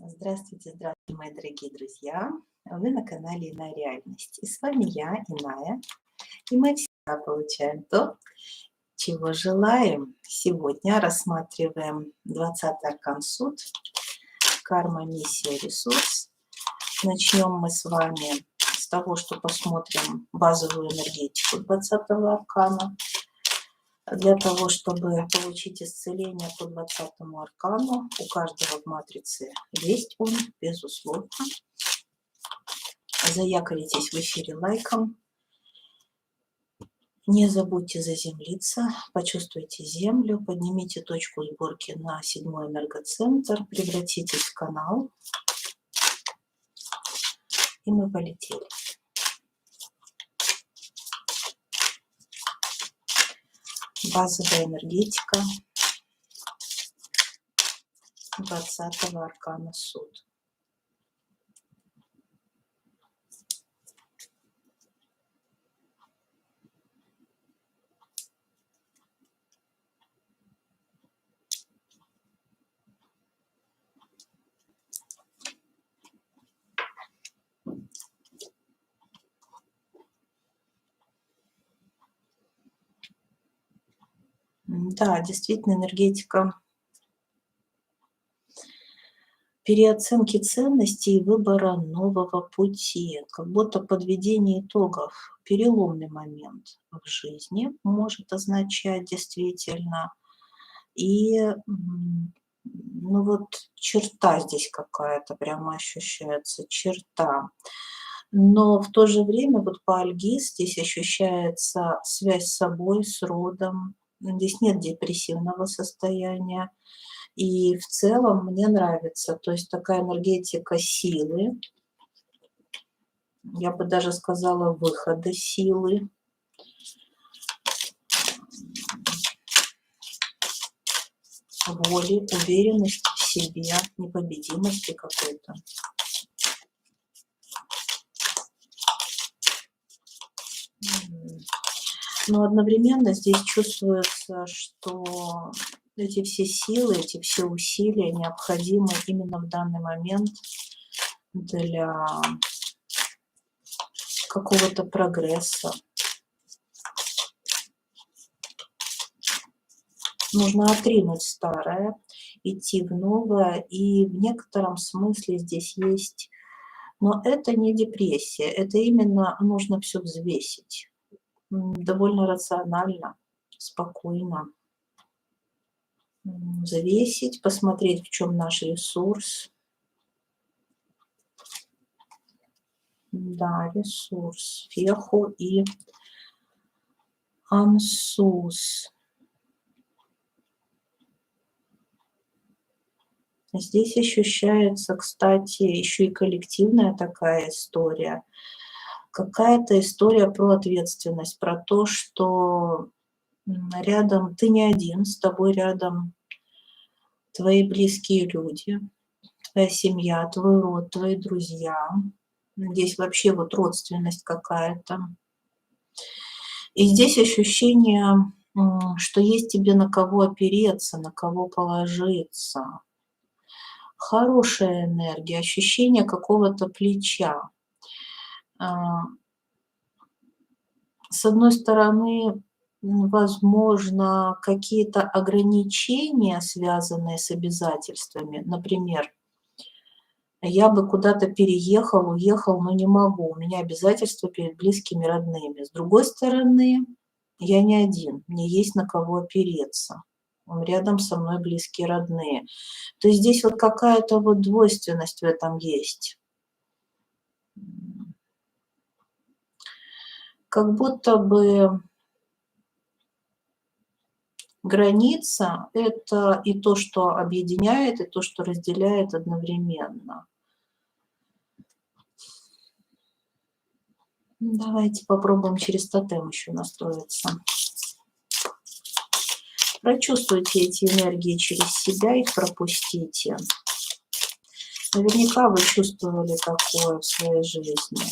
Здравствуйте, здравствуйте, мои дорогие друзья! Вы на канале Иная Реальность. И с вами я, Иная. И мы всегда получаем то, чего желаем. Сегодня рассматриваем 20-й аркан Суд, карма, миссия, ресурс. Начнем мы с вами с того, что посмотрим базовую энергетику 20-го аркана. Для того, чтобы получить исцеление по 20-му аркану, у каждого в матрице есть он, безусловно. Заякоритесь в эфире лайком. Не забудьте заземлиться, почувствуйте землю, поднимите точку сборки на 7-й энергоцентр, превратитесь в канал. И мы полетели. Базовая энергетика 20-го аркана Суд. Да, действительно, энергетика переоценки ценностей и выбора нового пути, как будто подведение итогов, переломный момент в жизни может означать действительно. И, ну вот черта здесь какая-то прямо ощущается, черта. Но в то же время вот по Альгиз здесь ощущается связь с собой, с родом. Здесь нет депрессивного состояния. И в целом мне нравится, то есть такая энергетика силы, я бы даже сказала, выхода силы. Воли, уверенности в себе, непобедимости какой-то. Но одновременно здесь чувствуется, что эти все силы, эти все усилия необходимы именно в данный момент для какого-то прогресса. Нужно отринуть старое, идти в новое, и в некотором смысле здесь есть, но это не депрессия, это именно нужно все взвесить. Довольно рационально, спокойно. Взвесить, посмотреть, в чем наш ресурс. Да, ресурс. Феху и Ансус. Здесь ощущается, кстати, еще и коллективная такая история. Какая-то история про ответственность, про то, что рядом ты не один, с тобой рядом твои близкие люди, твоя семья, твой род, твои друзья. Здесь вообще вот родственность какая-то. И здесь ощущение, что есть тебе на кого опереться, на кого положиться. Хорошая энергия, ощущение какого-то плеча. С одной стороны, возможно, какие-то ограничения, связанные с обязательствами. Например, я бы куда-то переехал, уехал, но не могу. У меня обязательства перед близкими, родными. С другой стороны, я не один, мне есть на кого опереться. Рядом со мной близкие, родные. То есть здесь вот какая-то вот двойственность в этом есть. Как будто бы граница – это и то, что объединяет, и то, что разделяет одновременно. Давайте попробуем через тотем еще настроиться. Прочувствуйте эти энергии через себя, их пропустите. Наверняка вы чувствовали такое в своей жизни.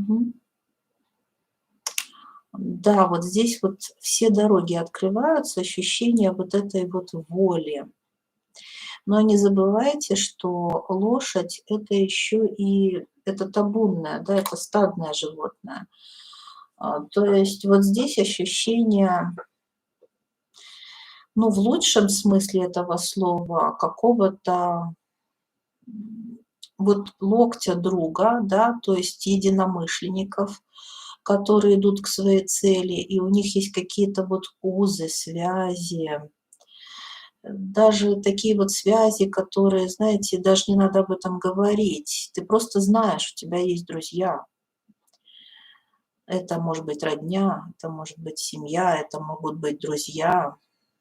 Мгм. Да, вот здесь вот все дороги открываются, ощущение вот этой вот воли. Но не забывайте, что лошадь — это еще и это табунное, да, это стадное животное. То есть вот здесь ощущение, ну, в лучшем смысле этого слова, какого-то вот локтя друга, да, то есть единомышленников, которые идут к своей цели, и у них есть какие-то вот узы, связи, даже такие вот связи, которые, знаете, даже не надо об этом говорить. Ты просто знаешь, у тебя есть друзья. Это может быть родня, это может быть семья, это могут быть друзья.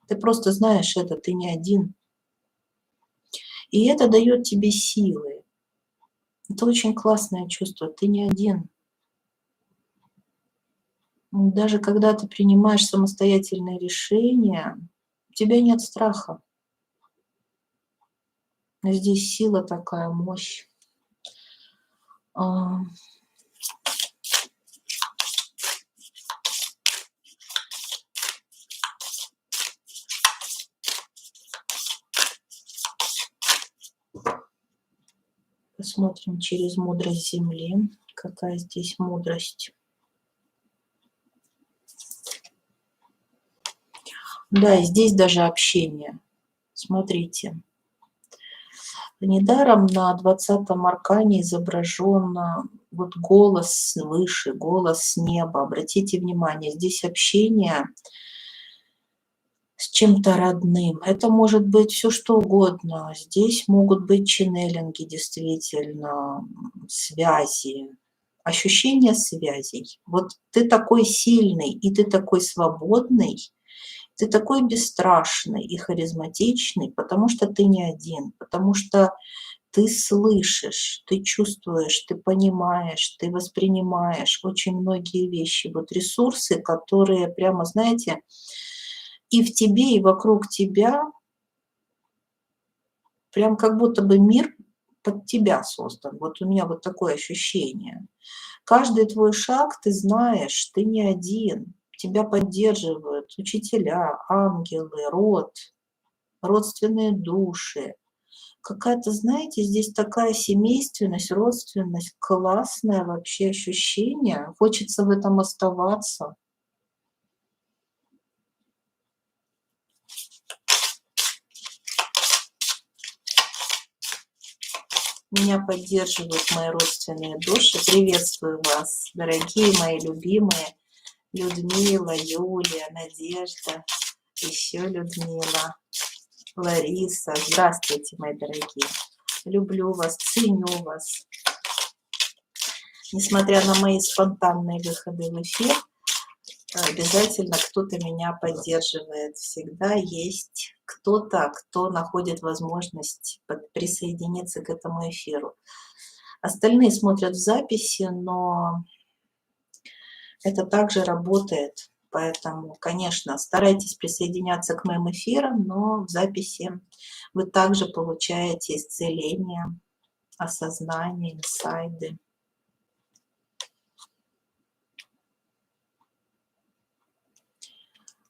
Ты просто знаешь это, ты не один. И это дает тебе силы. Это очень классное чувство, ты не один. Даже когда ты принимаешь самостоятельные решения, у тебя нет страха. Здесь сила такая, мощь. А, Посмотрим через мудрость Земли, какая здесь мудрость. Да, и здесь даже общение. Смотрите. Недаром на 20-м аркане изображен вот голос свыше, голос с неба. Обратите внимание, здесь общение с чем-то родным. Это может быть все что угодно. Здесь могут быть ченнелинги, действительно, связи, ощущение связей. Вот ты такой сильный, и ты такой свободный, ты такой бесстрашный и харизматичный, потому что ты не один, потому что ты слышишь, ты чувствуешь, ты понимаешь, ты воспринимаешь очень многие вещи. Вот ресурсы, которые прямо, знаете, и в тебе, и вокруг тебя, прям как будто бы мир под тебя создан. Вот у меня вот такое ощущение. Каждый твой шаг, ты знаешь, ты не один. Тебя поддерживают учителя, ангелы, род, родственные души. Какая-то, знаете, здесь такая семейственность, родственность, классное вообще ощущение. Хочется в этом оставаться. Меня поддерживают мои родственные души. Приветствую вас, дорогие мои любимые. Людмила, Юлия, Надежда, еще Людмила, Лариса. Здравствуйте, мои дорогие. Люблю вас, ценю вас. Несмотря на мои спонтанные выходы в эфир, обязательно кто-то меня поддерживает. Всегда есть кто-то, кто находит возможность присоединиться к этому эфиру. Остальные смотрят в записи, но это также работает. Поэтому, конечно, старайтесь присоединяться к моим эфирам, но в записи вы также получаете исцеление, осознание, инсайды.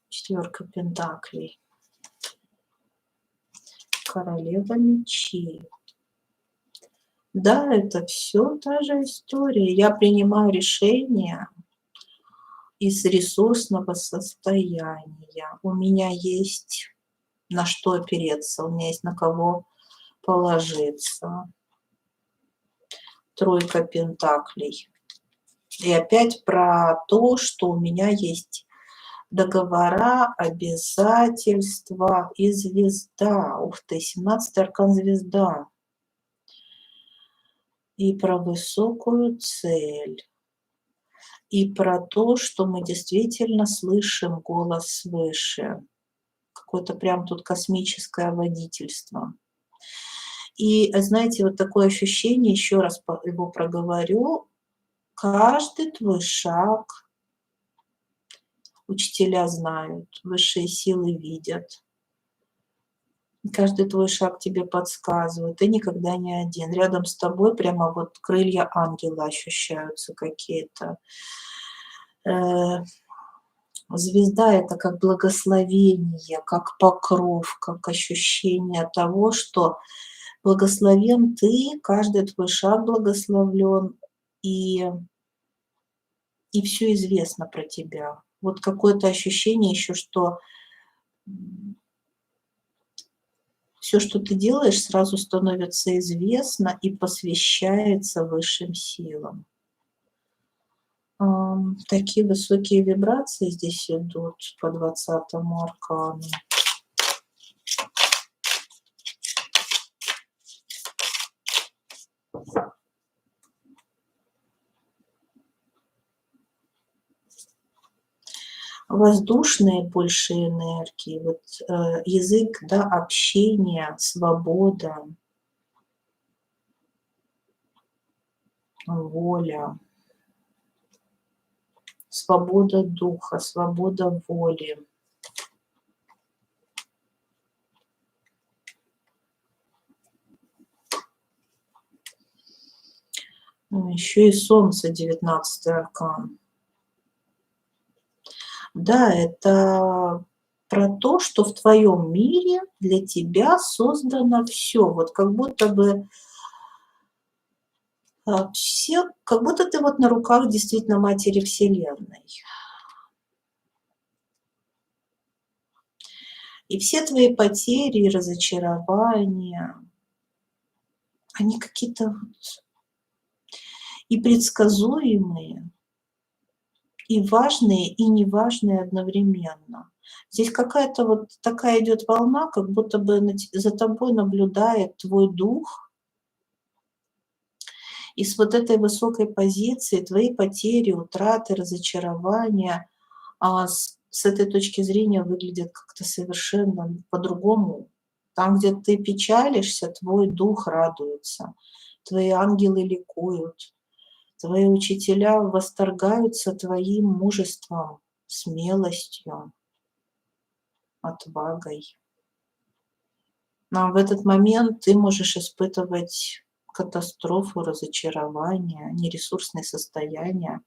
Четверка пентаклей. Королева мечей. Да, это все та же история. Я принимаю решения из ресурсного состояния. У меня есть на что опереться, у меня есть на кого положиться. Тройка пентаклей. И опять про то, что у меня есть договора, обязательства и звезда. Ух ты, 17-й аркан звезда. И про высокую цель. И про то, что мы действительно слышим голос свыше. Какое-то прям тут космическое водительство. И, знаете, вот такое ощущение, еще раз его проговорю, каждый твой шаг учителя знают, высшие силы видят. Каждый твой шаг тебе подсказывает. Ты никогда не один. Рядом с тобой прямо вот крылья ангела ощущаются какие-то. Э, Звезда — это как благословение, как покров, как ощущение того, что благословен ты, каждый твой шаг благословлен, и и всё известно про тебя. Вот какое-то ощущение еще, что, все, что ты делаешь, сразу становится известно и посвящается высшим силам. Такие высокие вибрации здесь идут по 20-му аркану. Воздушные больше энергии, вот, язык, да, общения, свобода, воля, свобода духа, свобода воли. Еще и Солнце, 19-й аркан. Да, это про то, что в твоем мире для тебя создано все. Вот как будто бы, все, как будто ты вот на руках действительно матери Вселенной. И все твои потери и разочарования, они какие-то вот и предсказуемые, и важные, и неважные одновременно. Здесь какая-то вот такая идет волна, как будто бы за тобой наблюдает твой дух, и с вот этой высокой позиции твои потери, утраты, разочарования, с этой точки зрения выглядят как-то совершенно по-другому. Там, где ты печалишься, твой дух радуется, твои ангелы ликуют, твои учителя восторгаются твоим мужеством, смелостью, отвагой. Но в этот момент ты можешь испытывать катастрофу, разочарование, нересурсное состояние.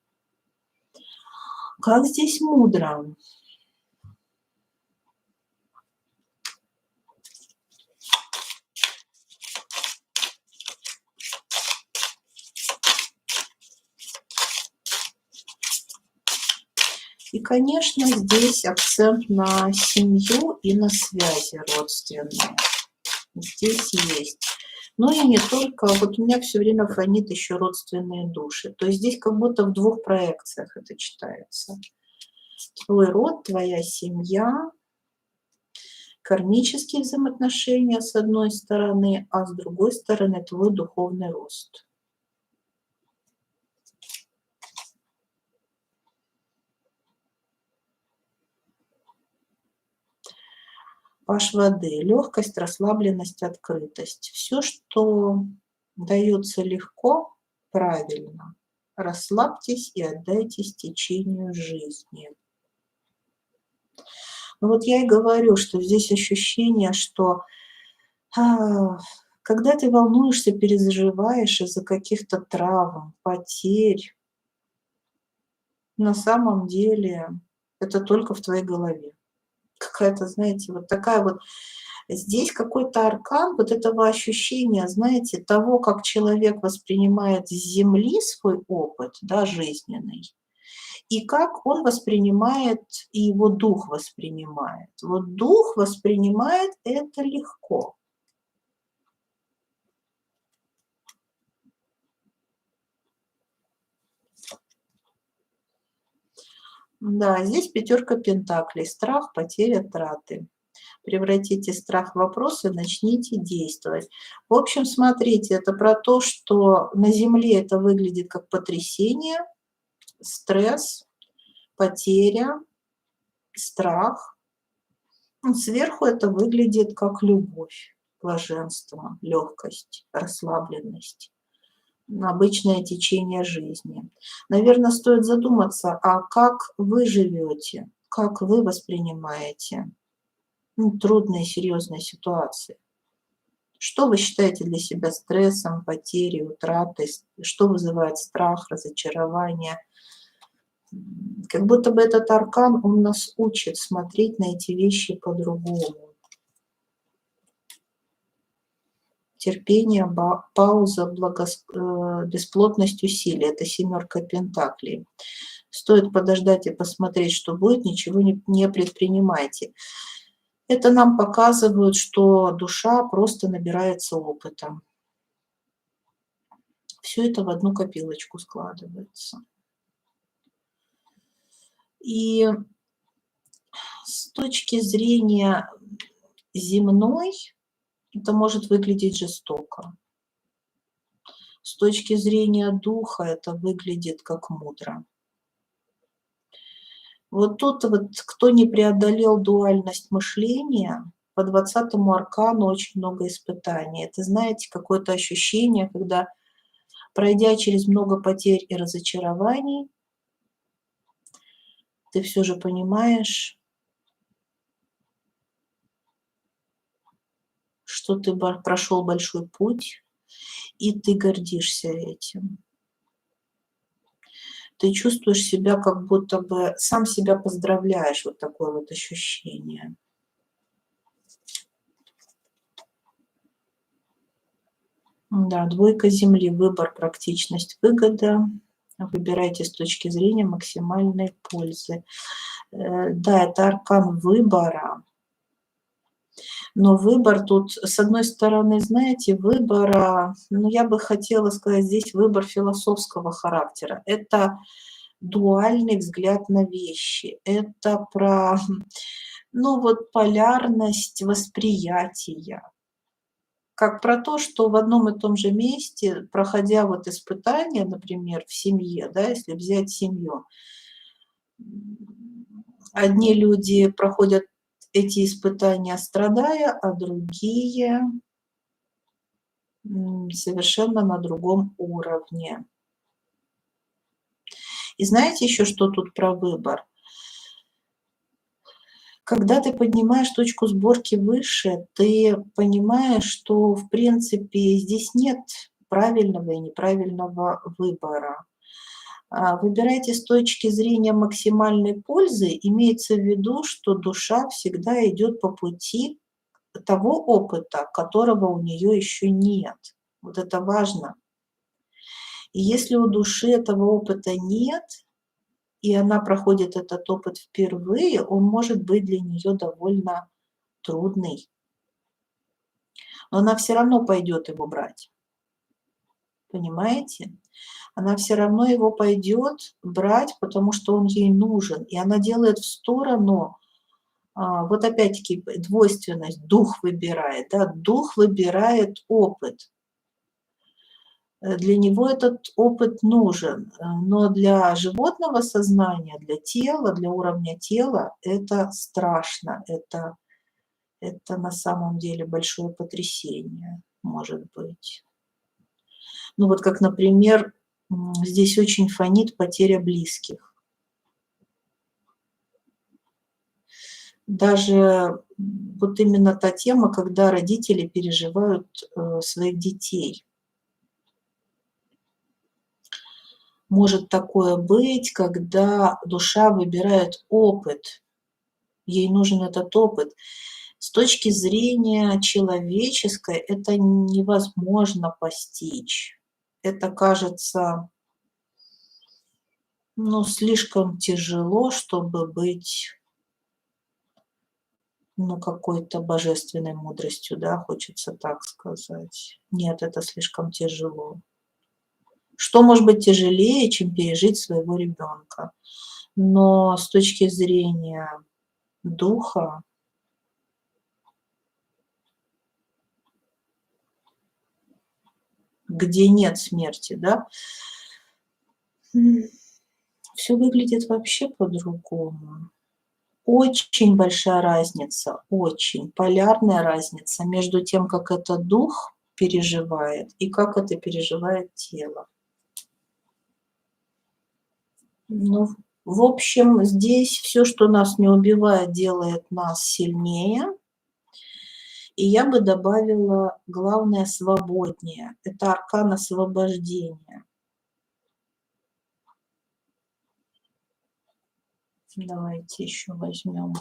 Как здесь мудро. И, конечно, здесь акцент на семью и на связи родственные. Здесь есть. Но и не только. Вот у меня все время фонит еще родственные души. То есть здесь как будто в двух проекциях это читается. Твой род, твоя семья, кармические взаимоотношения с одной стороны, а с другой стороны твой духовный рост. Паш воды, легкость, расслабленность, открытость. Все, что дается легко, правильно. Расслабьтесь и отдайтесь течению жизни. Ну вот я и говорю, что здесь ощущение, что когда ты волнуешься, переживаешь из-за каких-то травм, потерь, на самом деле это только в твоей голове. Какая-то, знаете, вот такая вот. Здесь какой-то аркан вот этого ощущения, знаете, того, как человек воспринимает с Земли свой опыт, да, жизненный, и как он воспринимает, и его дух воспринимает. Вот дух воспринимает это легко. Да, здесь пятерка пентаклей, страх, потеря, траты. Превратите страх в вопрос и начните действовать. В общем, смотрите, это про то, что на Земле это выглядит как потрясение, стресс, потеря, страх. Сверху это выглядит как любовь, блаженство, легкость, расслабленность, обычное течение жизни. Наверное, стоит задуматься, а как вы живете, как вы воспринимаете. трудные, серьезные ситуации. Что вы считаете для себя стрессом, потерей, утратой? Что вызывает страх, разочарование? Как будто бы этот аркан, он нас учит смотреть на эти вещи по-другому. Терпение, пауза, бесплотность усилий. Это семерка пентаклей. Стоит подождать и посмотреть, что будет, ничего не предпринимайте. Это нам показывает, что душа просто набирается опытом. Все это в одну копилочку складывается. И с точки зрения земной это может выглядеть жестоко. С точки зрения духа это выглядит как мудро. Вот тут вот, кто не преодолел дуальность мышления, по 20-му аркану очень много испытаний. Это, знаете, какое-то ощущение, когда, пройдя через много потерь и разочарований, ты все же понимаешь, что ты прошел большой путь, и ты гордишься этим. Ты чувствуешь себя, как будто бы сам себя поздравляешь, вот такое вот ощущение. Да, двойка земли, выбор, практичность, выгода. Выбирайте с точки зрения максимальной пользы. Да, это аркан выбора. Но выбор тут, с одной стороны, знаете, выбора, ну, я бы хотела сказать, здесь выбор философского характера. Это дуальный взгляд на вещи. Это про, ну, вот полярность восприятия. Как про то, что в одном и том же месте, проходя вот испытания, например, в семье, да, если взять семью, одни люди проходят эти испытания, страдая, а другие совершенно на другом уровне. И знаете еще, что тут про выбор? Когда ты поднимаешь точку сборки выше, ты понимаешь, что, в принципе, здесь нет правильного и неправильного выбора. Выбирайте с точки зрения максимальной пользы, имеется в виду, что душа всегда идет по пути того опыта, которого у нее еще нет. Вот это важно. И если у души этого опыта нет, и она проходит этот опыт впервые, он может быть для нее довольно трудный. Но она все равно пойдет его брать. Понимаете? Она все равно его пойдет брать, потому что он ей нужен. И она делает в сторону, вот опять-таки двойственность, дух выбирает, да, дух выбирает опыт. Для него этот опыт нужен, но для животного сознания, для тела, для уровня тела это страшно, это на самом деле большое потрясение, может быть. Ну вот как, например, здесь очень фонит потеря близких. Даже вот именно та тема, когда родители переживают своих детей. Может такое быть, когда душа выбирает опыт, ей нужен этот опыт. С точки зрения человеческой это невозможно постичь. Это кажется, ну, слишком тяжело, чтобы быть, ну, какой-то божественной мудростью, да, хочется так сказать. Нет, это слишком тяжело. Что может быть тяжелее, чем пережить своего ребенка? Но с точки зрения духа, где нет смерти, да, все выглядит вообще по-другому. Очень большая разница, очень полярная разница между тем, как это дух переживает и как это переживает тело. Ну, в общем, здесь все, что нас не убивает, делает нас сильнее. И я бы добавила, главное, свободнее. Это аркан освобождения. Давайте еще возьмем.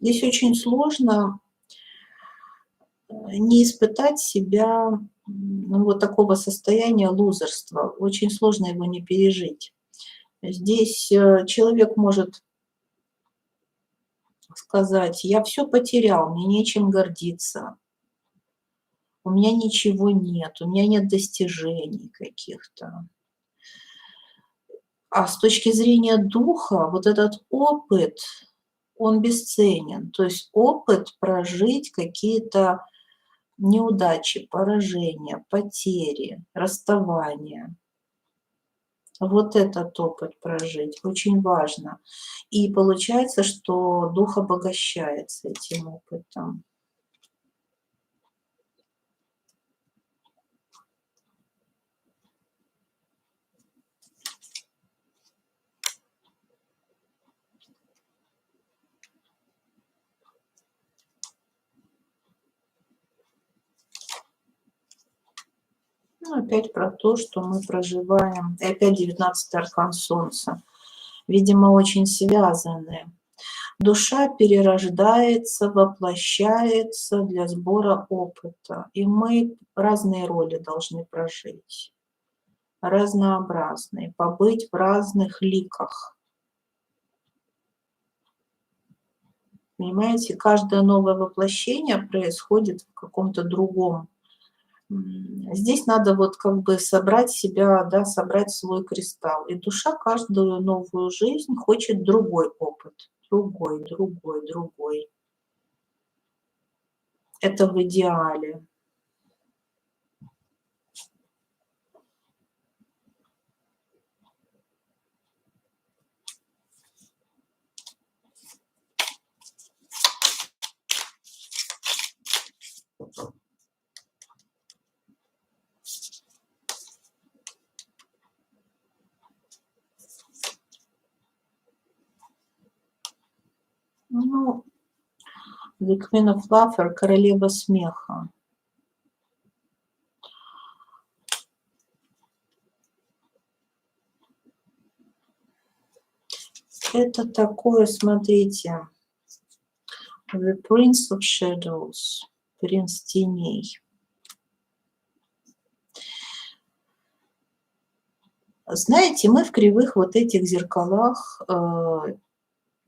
Здесь очень сложно не испытать себя, ну, вот такого состояния лузерства. Очень сложно его не пережить. Здесь человек может сказать: я все потерял, мне нечем гордиться, у меня ничего нет, у меня нет достижений каких-то. А с точки зрения духа, вот этот опыт, он бесценен. То есть опыт прожить какие-то неудачи, поражения, потери, расставания. Вот этот опыт прожить очень важно. И получается, что дух обогащается этим опытом. Ну, опять про то, что мы проживаем. И опять 19-й аркан Солнца. Видимо, очень связаны. Душа перерождается, воплощается для сбора опыта. И мы разные роли должны прожить, разнообразные, побыть в разных ликах. Понимаете, каждое новое воплощение происходит в каком-то другом. Здесь надо вот как бы собрать себя, да, собрать свой кристалл. И душа каждую новую жизнь хочет другой опыт. Другой, другой, другой. Это в идеале. Ну, The Queen of Laughter, королева смеха. Это такое, смотрите, The Prince of Shadows, принц теней. Знаете, мы в кривых вот этих зеркалах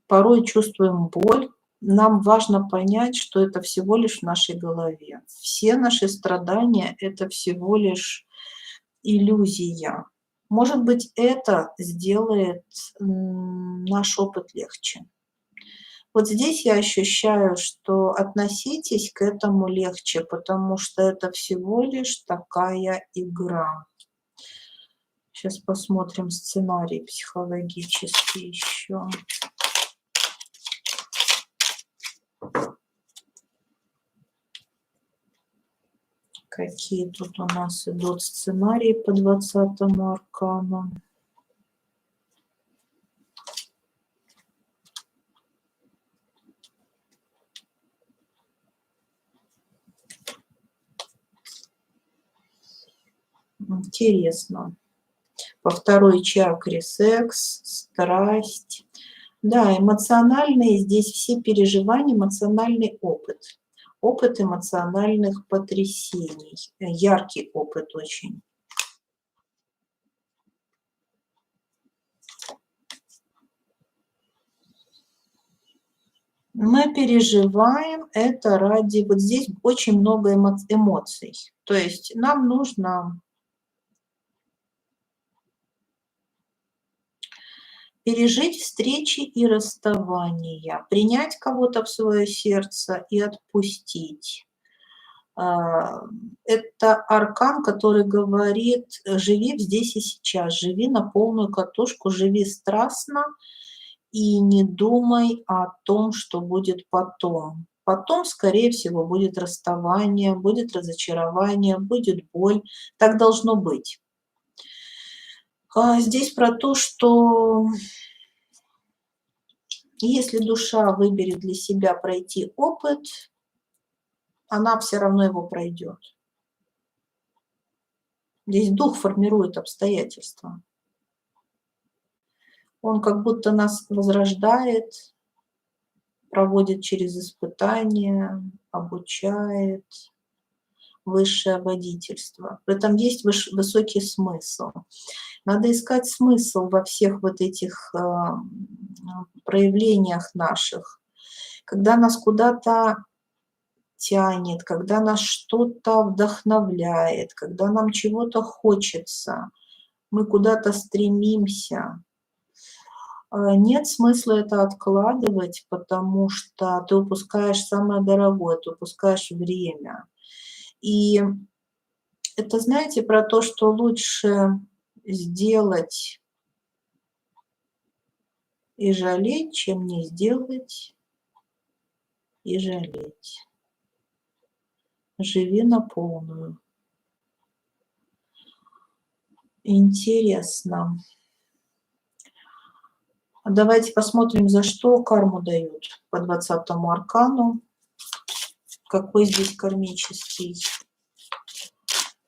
порой чувствуем боль. Нам важно понять, что это всего лишь в нашей голове. Все наши страдания – это всего лишь иллюзия. Может быть, это сделает наш опыт легче. Вот здесь я ощущаю, что относитесь к этому легче, потому что это всего лишь такая игра. Сейчас посмотрим сценарий психологический еще. Какие тут у нас идут сценарии по 20-му аркану? Интересно. По второй чакре секс, страсть. Да, эмоциональные здесь все переживания, эмоциональный опыт. Опыт эмоциональных потрясений. Яркий опыт очень. Мы переживаем это ради... Вот здесь очень много эмоций. То есть нам нужно пережить встречи и расставания, принять кого-то в свое сердце и отпустить. А, Это аркан, который говорит: живи здесь и сейчас, живи на полную катушку, живи страстно и не думай о том, что будет потом. Потом, скорее всего, будет расставание, будет разочарование, будет боль. Так должно быть. Здесь про то, что если душа выберет для себя пройти опыт, она все равно его пройдет. Здесь дух формирует обстоятельства. Он как будто нас возрождает, проводит через испытания, обучает, высшее водительство. В этом есть высокий смысл. Надо искать смысл во всех вот этих проявлениях наших. Когда нас куда-то тянет, когда нас что-то вдохновляет, когда нам чего-то хочется, мы куда-то стремимся. Нет смысла это откладывать, потому что ты упускаешь самое дорогое, ты упускаешь время. И это, знаете, про то, что лучше сделать и жалеть, чем не сделать и жалеть. Живи на полную. Интересно. Давайте посмотрим, за что карму дают по 20-му аркану. Какой здесь кармический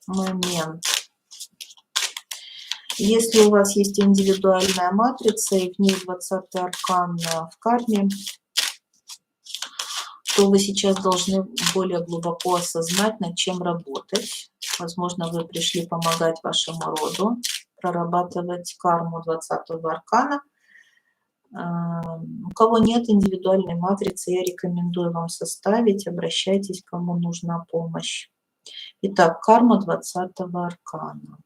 момент. Если у вас есть индивидуальная матрица и в ней 20-й аркан в карме, то вы сейчас должны более глубоко осознать, над чем работать. Возможно, вы пришли помогать вашему роду прорабатывать карму 20-го аркана. У кого нет индивидуальной матрицы, я рекомендую вам составить, обращайтесь, кому нужна помощь. Итак, карма 20-го аркана.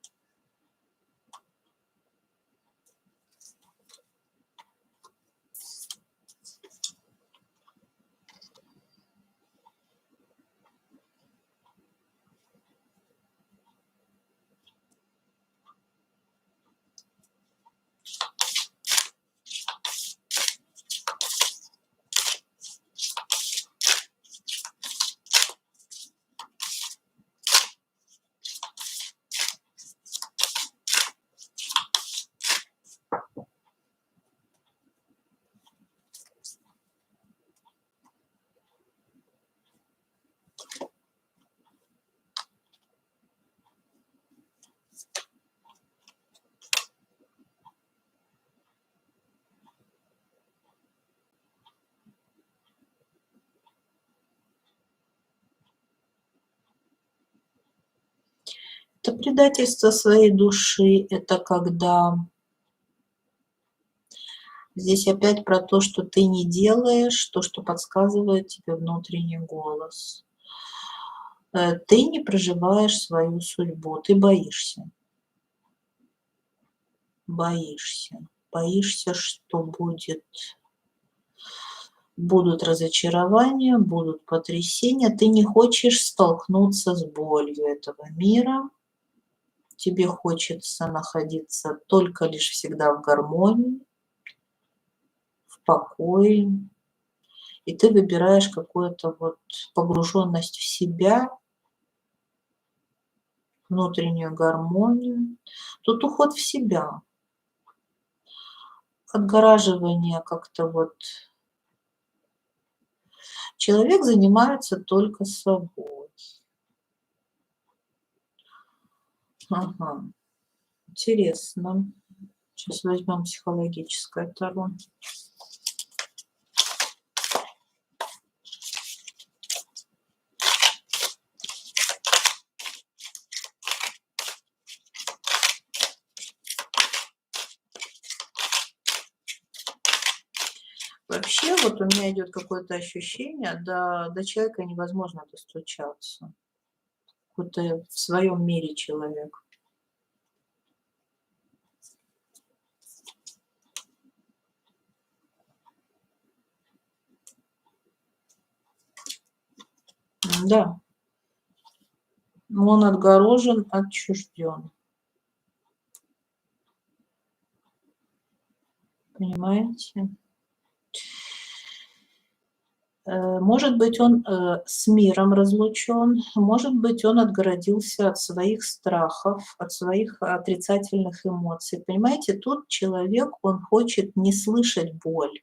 Это предательство своей души, это когда здесь опять про то, что ты не делаешь, то, что подсказывает тебе внутренний голос. Ты не проживаешь свою судьбу, ты боишься. Боишься. Боишься, что будут разочарования, будут потрясения. Ты не хочешь столкнуться с болью этого мира. Тебе хочется находиться только лишь всегда в гармонии, в покое. И ты выбираешь какую-то вот погруженность в себя, внутреннюю гармонию. Тут уход в себя, отгораживание как-то вот. Человек занимается только собой. Ага, интересно. Сейчас возьмем психологическое таро. Вообще, вот у меня идет какое-то ощущение, до человека невозможно достучаться. Какой-то в своем мире человек. Да. Он отгорожен, отчужден. Понимаете? Может быть, он с миром разлучен, может быть, он отгородился от своих страхов, от своих отрицательных эмоций. Понимаете, тут человек, он хочет не слышать боль,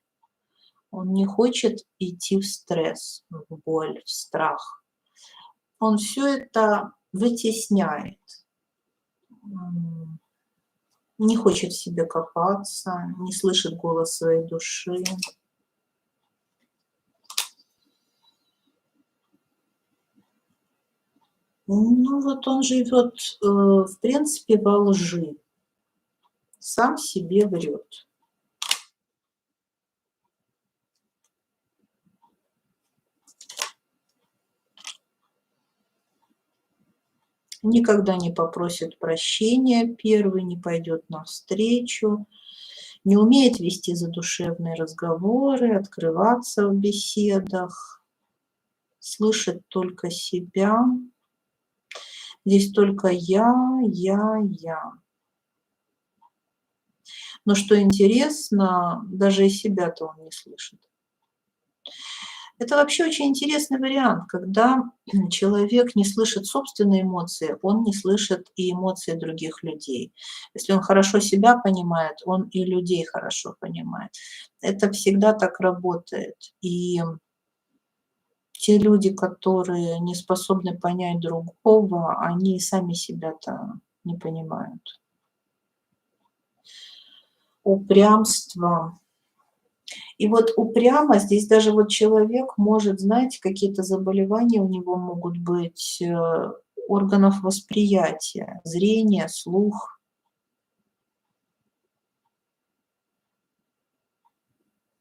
он не хочет идти в стресс, в боль, в страх. Он все это вытесняет, не хочет в себе копаться, не слышит голос своей души. Ну, вот он живет, в принципе, во лжи, сам себе врет. Никогда не попросит прощения первый, не пойдет навстречу, не умеет вести задушевные разговоры, открываться в беседах, слышит только себя. Здесь только я. Но что интересно, даже и себя-то он не слышит. Это вообще очень интересный вариант, когда человек не слышит собственные эмоции, он не слышит и эмоции других людей. Если он хорошо себя понимает, он и людей хорошо понимает. Это всегда так работает. И те люди, которые не способны понять другого, они и сами себя-то не понимают. Упрямство. И вот упрямо здесь даже вот человек может, знаете, какие-то заболевания у него могут быть, органов восприятия, зрение, слух,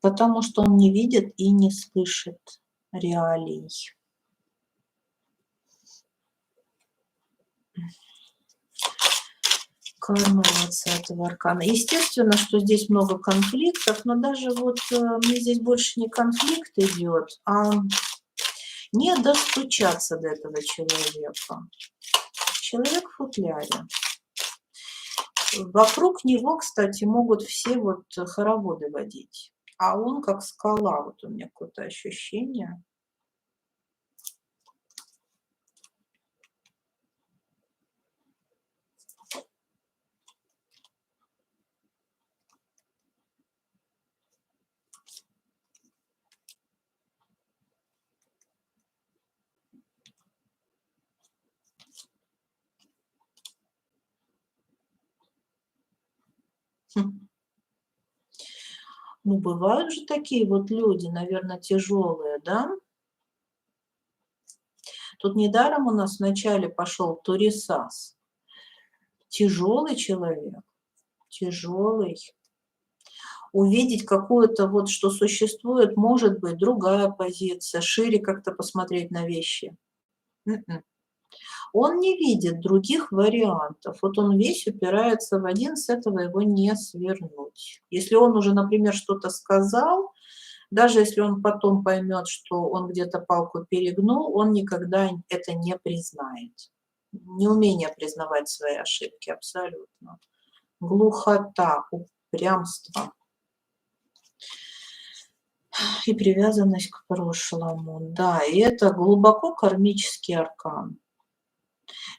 потому что он не видит и не слышит реалий. Карма 20-го аркана. Естественно, что здесь много конфликтов, но даже вот мне здесь больше не конфликт идет, а не достучаться до этого человека. Человек в футляре. Вокруг него, кстати, могут все вот хороводы водить, а он как скала, вот у меня какое-то ощущение. Хм. Ну, бывают же такие вот люди, наверное, тяжелые, да? Тут недаром у нас вначале пошел Турисас. Тяжелый человек, тяжелый. Увидеть какую-то вот, что существует, может быть, другая позиция, шире как-то посмотреть на вещи. М-м. Он не видит других вариантов. Вот он весь упирается в один, с этого его не свернуть. Если он уже, например, что-то сказал, даже если он потом поймет, что он где-то палку перегнул, он никогда это не признает. Неумение признавать свои ошибки абсолютно. Глухота, упрямство и привязанность к прошлому. Да, и это глубоко кармический аркан.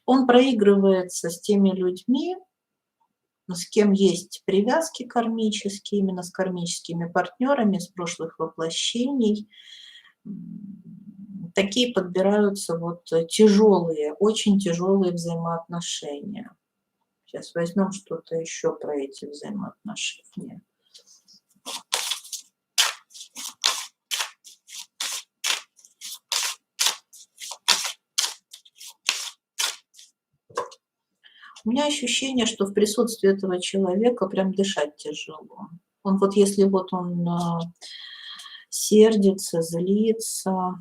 Он проигрывается с теми людьми, с кем есть привязки кармические, именно с кармическими партнерами с прошлых воплощений. Такие подбираются вот тяжелые, очень тяжелые взаимоотношения. Сейчас возьмем что-то еще про эти взаимоотношения. У меня ощущение, что в присутствии этого человека прям дышать тяжело. Он вот если вот он сердится, злится,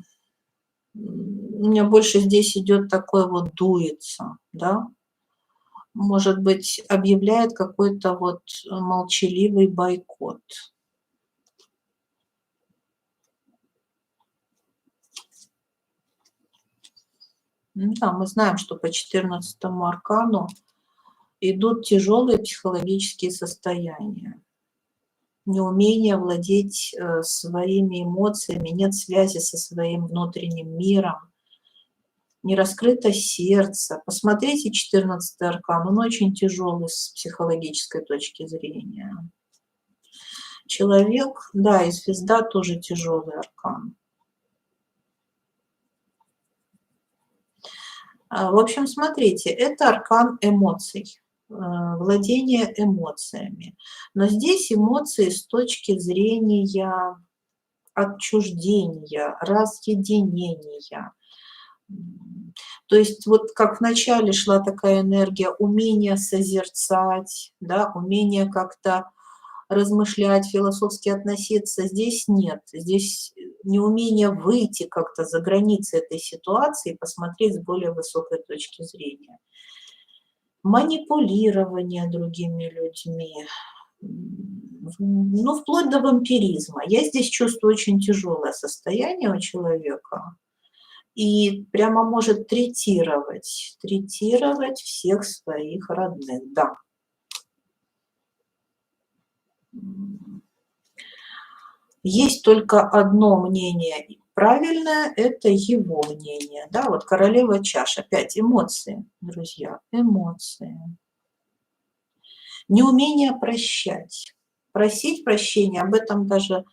у меня больше здесь идет такое вот дуется, да, может быть, объявляет какой-то вот молчаливый бойкот. Да, мы знаем, что по 14-му аркану идут тяжелые психологические состояния. Неумение владеть своими эмоциями, нет связи со своим внутренним миром, не раскрыто сердце. Посмотрите 14-й аркан, он очень тяжелый с психологической точки зрения. Человек, да, и звезда тоже тяжелый аркан. В общем, смотрите, это аркан эмоций, владение эмоциями. Но здесь эмоции с точки зрения отчуждения, разъединения. То есть вот как вначале шла такая энергия умения созерцать, да, умение как-то размышлять, философски относиться, здесь нет. Здесь неумение выйти как-то за границы этой ситуации и посмотреть с более высокой точки зрения. Манипулирование другими людьми, ну, вплоть до вампиризма. Я здесь чувствую очень тяжелое состояние у человека. И прямо может третировать всех своих родных, да. Есть только одно мнение правильное, это его мнение, да. Вот королева чаш, опять эмоции, друзья, эмоции. Неумение прощать. Просить прощения, об этом даже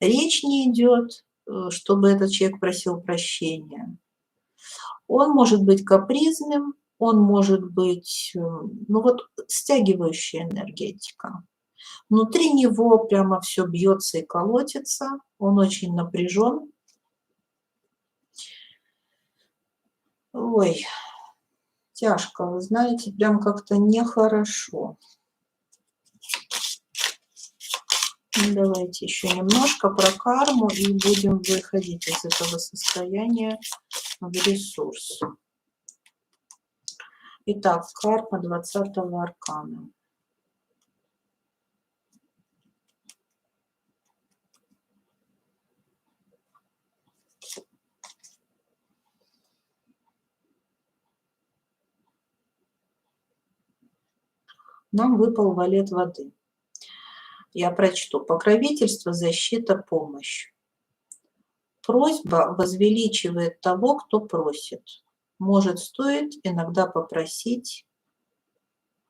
речь не идет, чтобы этот человек просил прощения. Он может быть капризным, он может быть, ну вот, стягивающая энергетика. Внутри него прямо все бьется и колотится, он очень напряжен. Ой, тяжко, вы знаете, прям как-то нехорошо. Ну, давайте еще немножко про карму и будем выходить из этого состояния в ресурс. Итак, карма 20-го аркана. Нам выпал валет воды. Я прочту. Покровительство, защита, помощь. Просьба возвеличивает того, кто просит. Может, стоит иногда попросить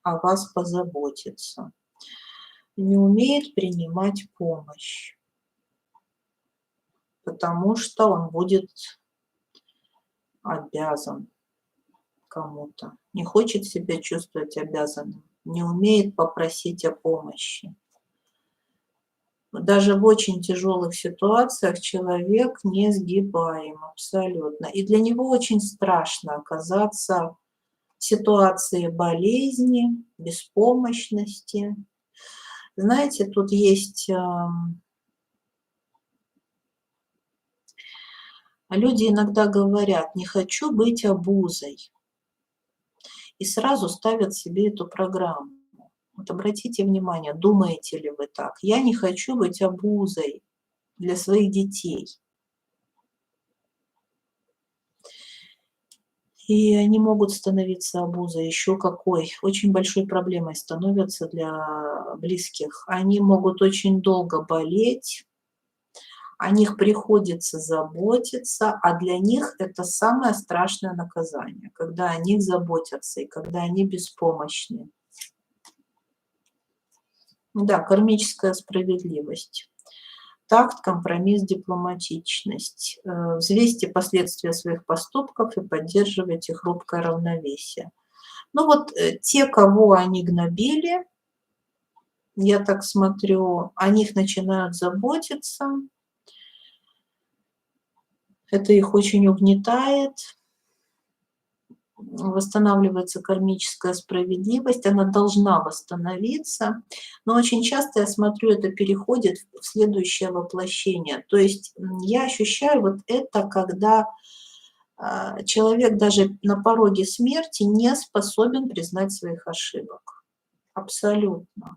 о вас позаботиться. Не умеет принимать помощь, потому что он будет обязан кому-то. Не хочет себя чувствовать обязанным. Не умеет попросить о помощи. Даже в очень тяжелых ситуациях человек несгибаем абсолютно. И для него очень страшно оказаться в ситуации болезни, беспомощности. Знаете, тут есть люди иногда говорят: не хочу быть обузой, и сразу ставят себе эту программу. Вот обратите внимание, думаете ли вы так? Я не хочу быть обузой для своих детей. И они могут становиться обузой, еще какой, очень большой проблемой становятся для близких. Они могут очень долго болеть, о них приходится заботиться, а для них это самое страшное наказание, когда о них заботятся и когда они беспомощны. Да, кармическая справедливость. Такт, компромисс, дипломатичность. Взвесьте последствия своих поступков и поддерживайте хрупкое равновесие. Ну вот те, кого они гнобили, я так смотрю, о них начинают заботиться. Это их очень угнетает. Восстанавливается кармическая справедливость, она должна восстановиться, но очень часто, я смотрю, это переходит в следующее воплощение. То есть я ощущаю вот это, когда человек даже на пороге смерти не способен признать своих ошибок. Абсолютно.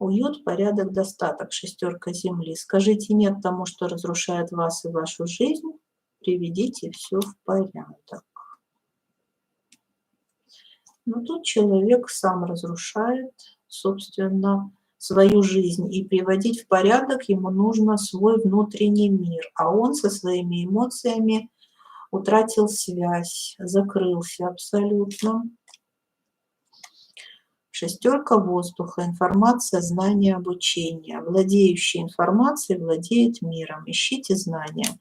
Уют, порядок, достаток. Шестерка Земли. Скажите нет тому, что разрушает вас и вашу жизнь. Приведите все в порядок. Но тут человек сам разрушает, собственно, свою жизнь. И приводить в порядок ему нужно свой внутренний мир. А он со своими эмоциями утратил связь, закрылся абсолютно. Шестерка воздуха. Информация, знание, обучение. Владеющий информацией владеет миром. Ищите знания.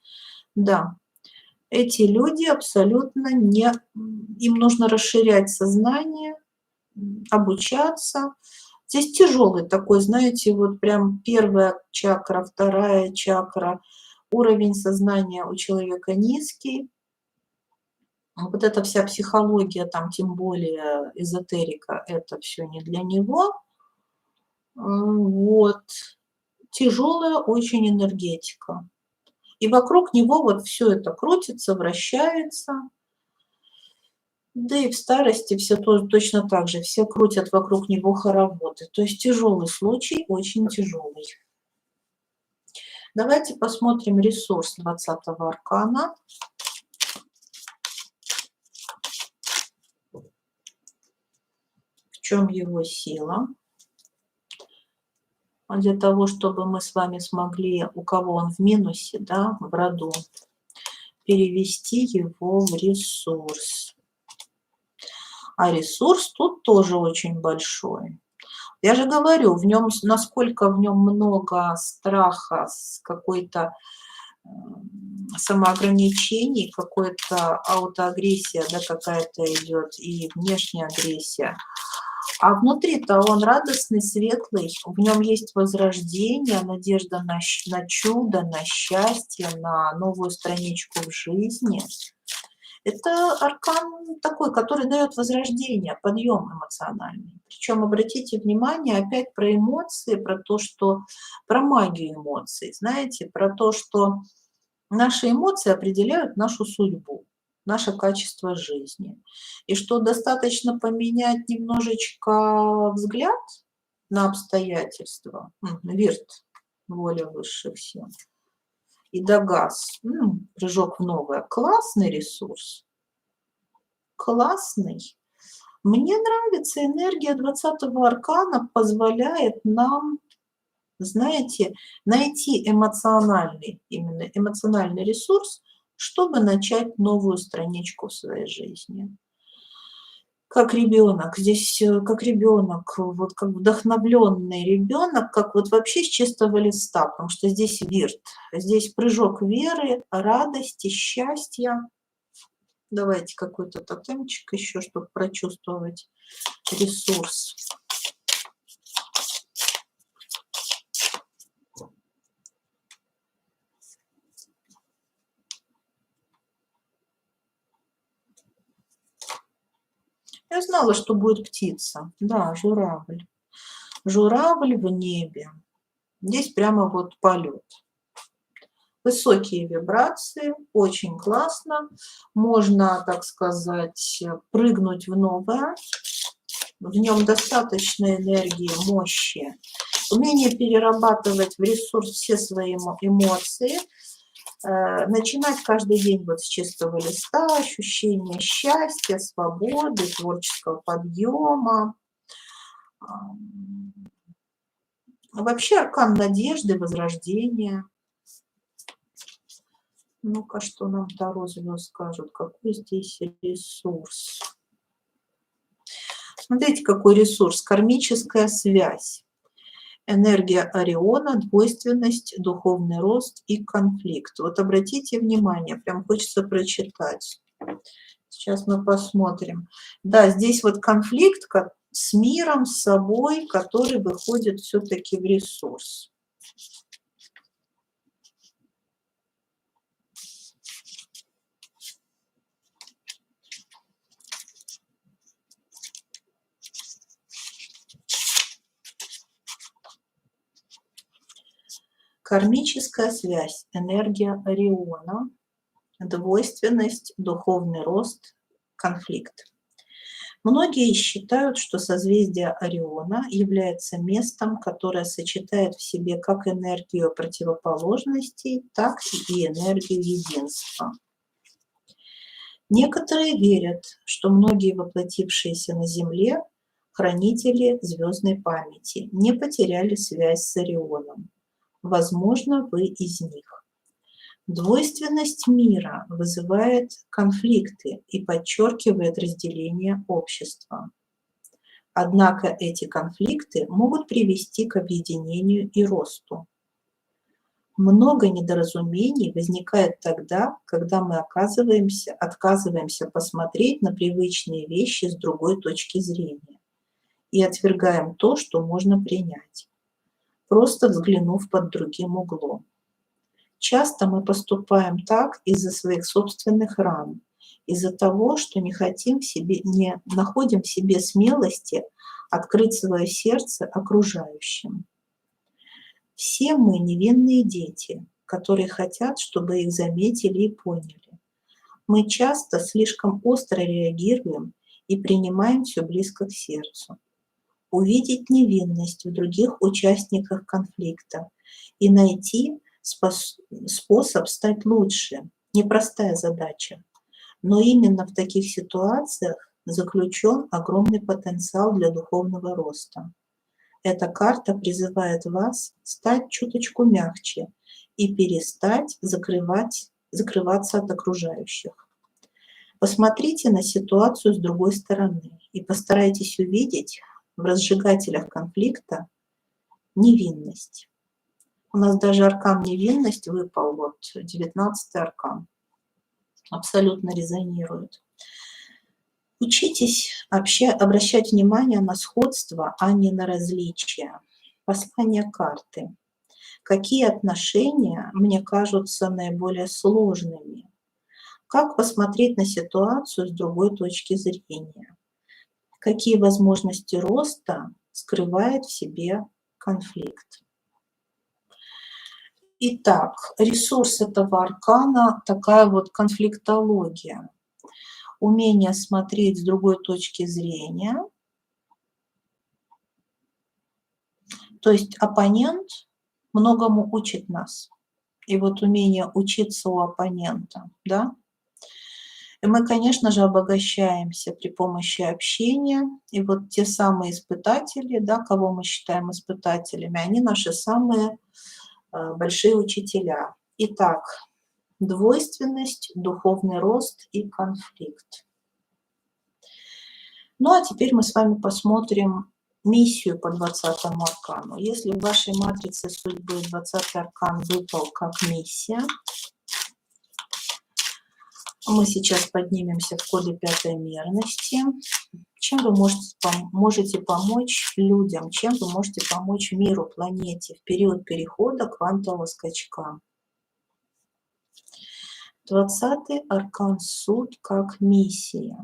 Да, эти люди абсолютно не... Им нужно расширять сознание, обучаться. Здесь тяжелый такой, знаете, вот прям первая чакра, вторая чакра. Уровень сознания у человека низкий. Вот эта вся психология, там тем более эзотерика, это все не для него. Вот. Тяжелая очень энергетика. И вокруг него вот все это крутится, вращается. Да и в старости все точно так же. Все крутят вокруг него хороводы. То есть тяжелый случай, очень тяжелый. Давайте посмотрим ресурс 20-го аркана. В чем его сила? Для того, чтобы мы с вами смогли, у кого он в минусе, да, в роду, перевести его в ресурс. А ресурс тут тоже очень большой. Я же говорю, в нем, насколько в нем много страха, какой-то самоограничений, какой-то аутоагрессия, да, какая-то идет, и внешняя агрессия. А внутри-то он радостный, светлый, в нем есть возрождение, надежда на чудо, на счастье, на новую страничку в жизни. Это аркан такой, который дает возрождение, подъем эмоциональный. Причем обратите внимание опять про эмоции, про то, что про магию эмоций, знаете, про то, что наши эмоции определяют нашу судьбу, наше качество жизни. И что достаточно поменять немножечко взгляд на обстоятельства, вирт, воля высших сил, и Дагас, прыжок в новое. Классный ресурс. Классный. Мне нравится энергия 20-го аркана, позволяет нам, знаете, найти эмоциональный, именно эмоциональный ресурс, чтобы начать новую страничку в своей жизни. Как ребенок, здесь как ребенок, вот как вдохновленный ребенок, как вот вообще с чистого листа, потому что здесь вирт, здесь прыжок веры, радости, счастья. Давайте какой-то тотемчик еще, чтобы прочувствовать ресурс. Я знала, что будет птица. Да, журавль. Журавль в небе. Здесь прямо вот полет. Высокие вибрации, очень классно. Можно, так сказать, прыгнуть в новое. В нем достаточно энергии, мощи. Умение перерабатывать в ресурс все свои эмоции. Начинать каждый день вот с чистого листа, ощущение счастья, свободы, творческого подъема. Вообще аркан надежды, возрождения. Ну-ка, что нам Таро звезд скажут? Какой здесь ресурс? Смотрите, какой ресурс. Кармическая связь. Энергия Ориона, двойственность, духовный рост и конфликт. Вот обратите внимание, прям хочется прочитать. Сейчас мы посмотрим. Да, здесь вот конфликт с миром, с собой, который выходит все-таки в ресурс. Кармическая связь, энергия Ориона, двойственность, духовный рост, конфликт. Многие считают, что созвездие Ориона является местом, которое сочетает в себе как энергию противоположностей, так и энергию единства. Некоторые верят, что многие воплотившиеся на Земле хранители звездной памяти не потеряли связь с Орионом. Возможно, вы из них. Двойственность мира вызывает конфликты и подчеркивает разделение общества. Однако эти конфликты могут привести к объединению и росту. Много недоразумений возникает тогда, когда мы отказываемся посмотреть на привычные вещи с другой точки зрения и отвергаем то, что можно принять, просто взглянув под другим углом. Часто мы поступаем так из-за своих собственных ран, из-за того, что не находим в себе смелости открыть свое сердце окружающим. Все мы невинные дети, которые хотят, чтобы их заметили и поняли. Мы часто слишком остро реагируем и принимаем все близко к сердцу. Увидеть невинность в других участниках конфликта и найти способ стать лучше – непростая задача. Но именно в таких ситуациях заключен огромный потенциал для духовного роста. Эта карта призывает вас стать чуточку мягче и перестать закрываться от окружающих. Посмотрите на ситуацию с другой стороны и постарайтесь увидеть в разжигателях конфликта невинность. У нас даже аркан невинность выпал, вот 19-й аркан. Абсолютно резонирует. Учитесь обращать внимание на сходство, а не на различия. Послание карты. Какие отношения мне кажутся наиболее сложными? Как посмотреть на ситуацию с другой точки зрения? Какие возможности роста скрывает в себе конфликт? Итак, ресурс этого аркана – такая вот конфликтология. Умение смотреть с другой точки зрения. То есть оппонент многому учит нас. И вот умение учиться у оппонента, да. И мы, конечно же, обогащаемся при помощи общения. И вот те самые испытатели, да, кого мы считаем испытателями, они наши самые большие учителя. Итак, двойственность, духовный рост и конфликт. Ну а теперь мы с вами посмотрим миссию по 20-му аркану. Если в вашей матрице судьбы 20-й аркан выпал как миссия, мы сейчас поднимемся в коде 5-й мерности. Чем вы можете помочь людям, чем вы можете помочь миру, планете в период перехода квантового скачка? 20-й аркан суд как миссия.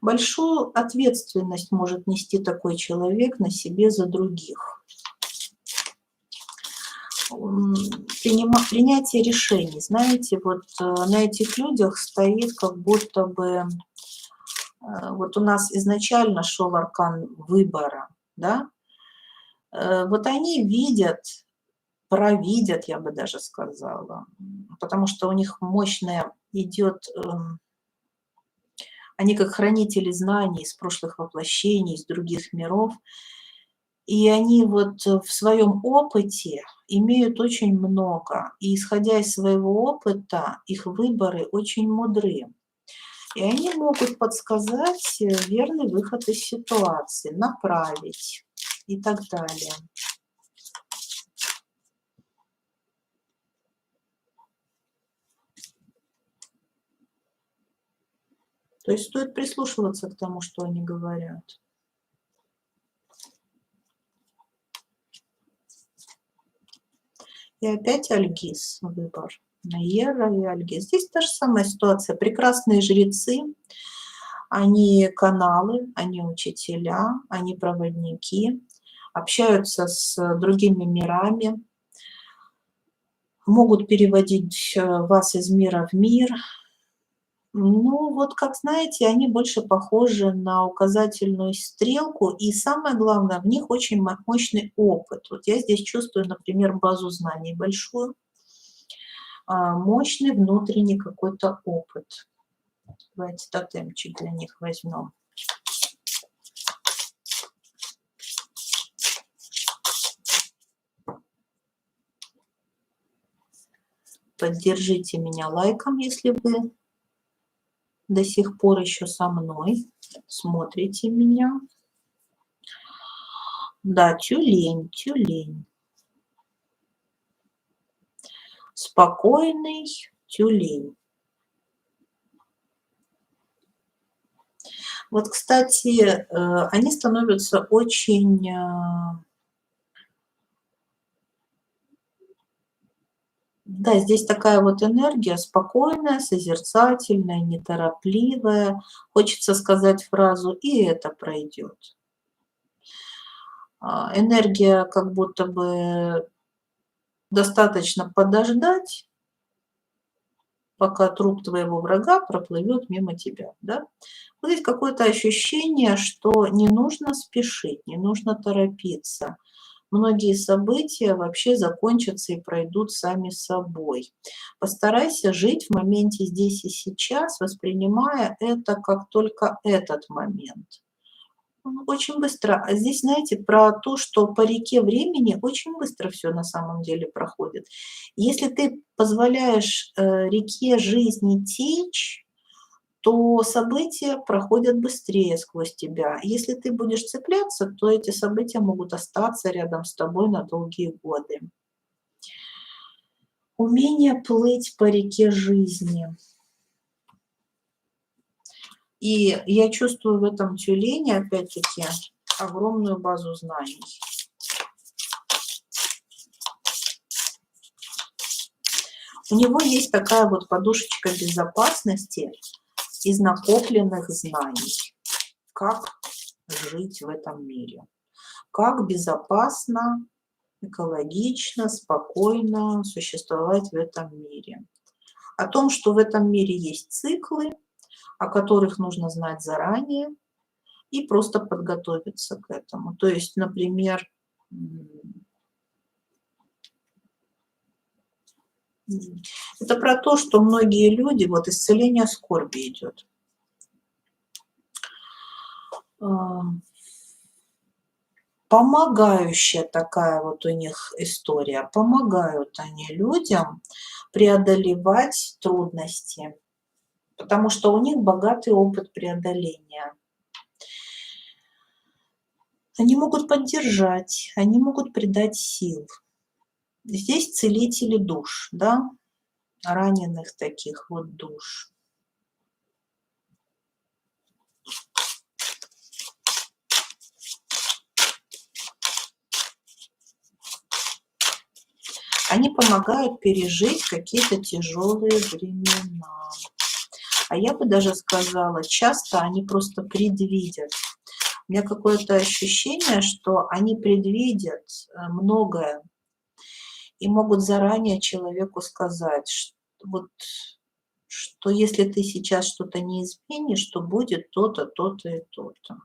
Большую ответственность может нести такой человек на себе за других. Принятие решений. Знаете, вот на этих людях стоит как будто бы... Вот у нас изначально шел аркан выбора, да? Вот они провидят, я бы даже сказала, потому что у них мощная идет... Они как хранители знаний из прошлых воплощений, из других миров. И они вот в своем опыте имеют очень много. И исходя из своего опыта, их выборы очень мудры. И они могут подсказать верный выход из ситуации, направить и так далее. То есть стоит прислушиваться к тому, что они говорят. И опять Альгиз выбор. Наера и Альгиз. Здесь та же самая ситуация. Прекрасные жрецы. Они каналы, они учителя, они проводники, общаются с другими мирами, могут переводить вас из мира в мир. Ну, вот как знаете, они больше похожи на указательную стрелку, и самое главное, в них очень мощный опыт. Вот я здесь чувствую, например, базу знаний большую, мощный внутренний какой-то опыт. Давайте тотемчик для них возьмем. Поддержите меня лайком, если вы до сих пор еще со мной, смотрите меня. Да, тюлень, тюлень. Спокойный тюлень. Вот, кстати, они становятся очень да, здесь такая вот энергия спокойная, созерцательная, неторопливая. Хочется сказать фразу «и это пройдет». Энергия как будто бы достаточно подождать, пока труп твоего врага проплывет мимо тебя, да? Вот здесь какое-то ощущение, что не нужно спешить, не нужно торопиться. Многие события вообще закончатся и пройдут сами собой. Постарайся жить в моменте здесь и сейчас, воспринимая это как только этот момент. Очень быстро. А здесь, знаете, про то, что по реке времени очень быстро все на самом деле проходит. Если ты позволяешь реке жизни течь, то события проходят быстрее сквозь тебя. Если ты будешь цепляться, то эти события могут остаться рядом с тобой на долгие годы. Умение плыть по реке жизни. И я чувствую в этом тюлене, опять-таки, огромную базу знаний. У него есть такая вот подушечка безопасности из накопленных знаний. Как жить в этом мире. Как безопасно, экологично, спокойно существовать в этом мире. О том, что в этом мире есть циклы, о которых нужно знать заранее и просто подготовиться к этому. То есть, например, это про то, что многие люди, вот исцеление скорби идет. Помогающая такая вот у них история. Помогают они людям преодолевать трудности, потому что у них богатый опыт преодоления. Они могут поддержать, они могут придать сил. Здесь целители душ, да, раненых таких вот душ. Они помогают пережить какие-то тяжелые времена. А я бы даже сказала, часто они просто предвидят. У меня какое-то ощущение, что они предвидят многое и могут заранее человеку сказать, что, вот, что если ты сейчас что-то не изменишь, то будет то-то, то-то и то-то.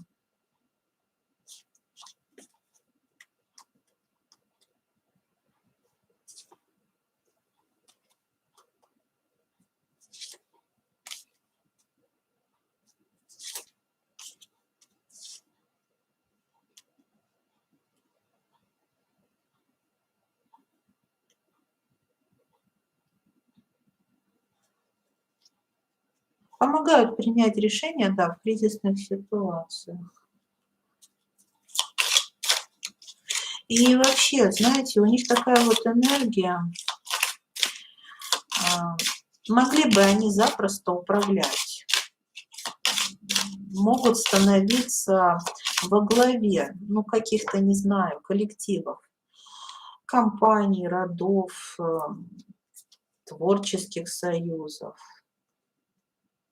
Помогают принять решения, да, в кризисных ситуациях. И вообще, знаете, у них такая вот энергия. Могли бы они запросто управлять, могут становиться во главе, ну, каких-то, не знаю, коллективов, компаний, родов, творческих союзов.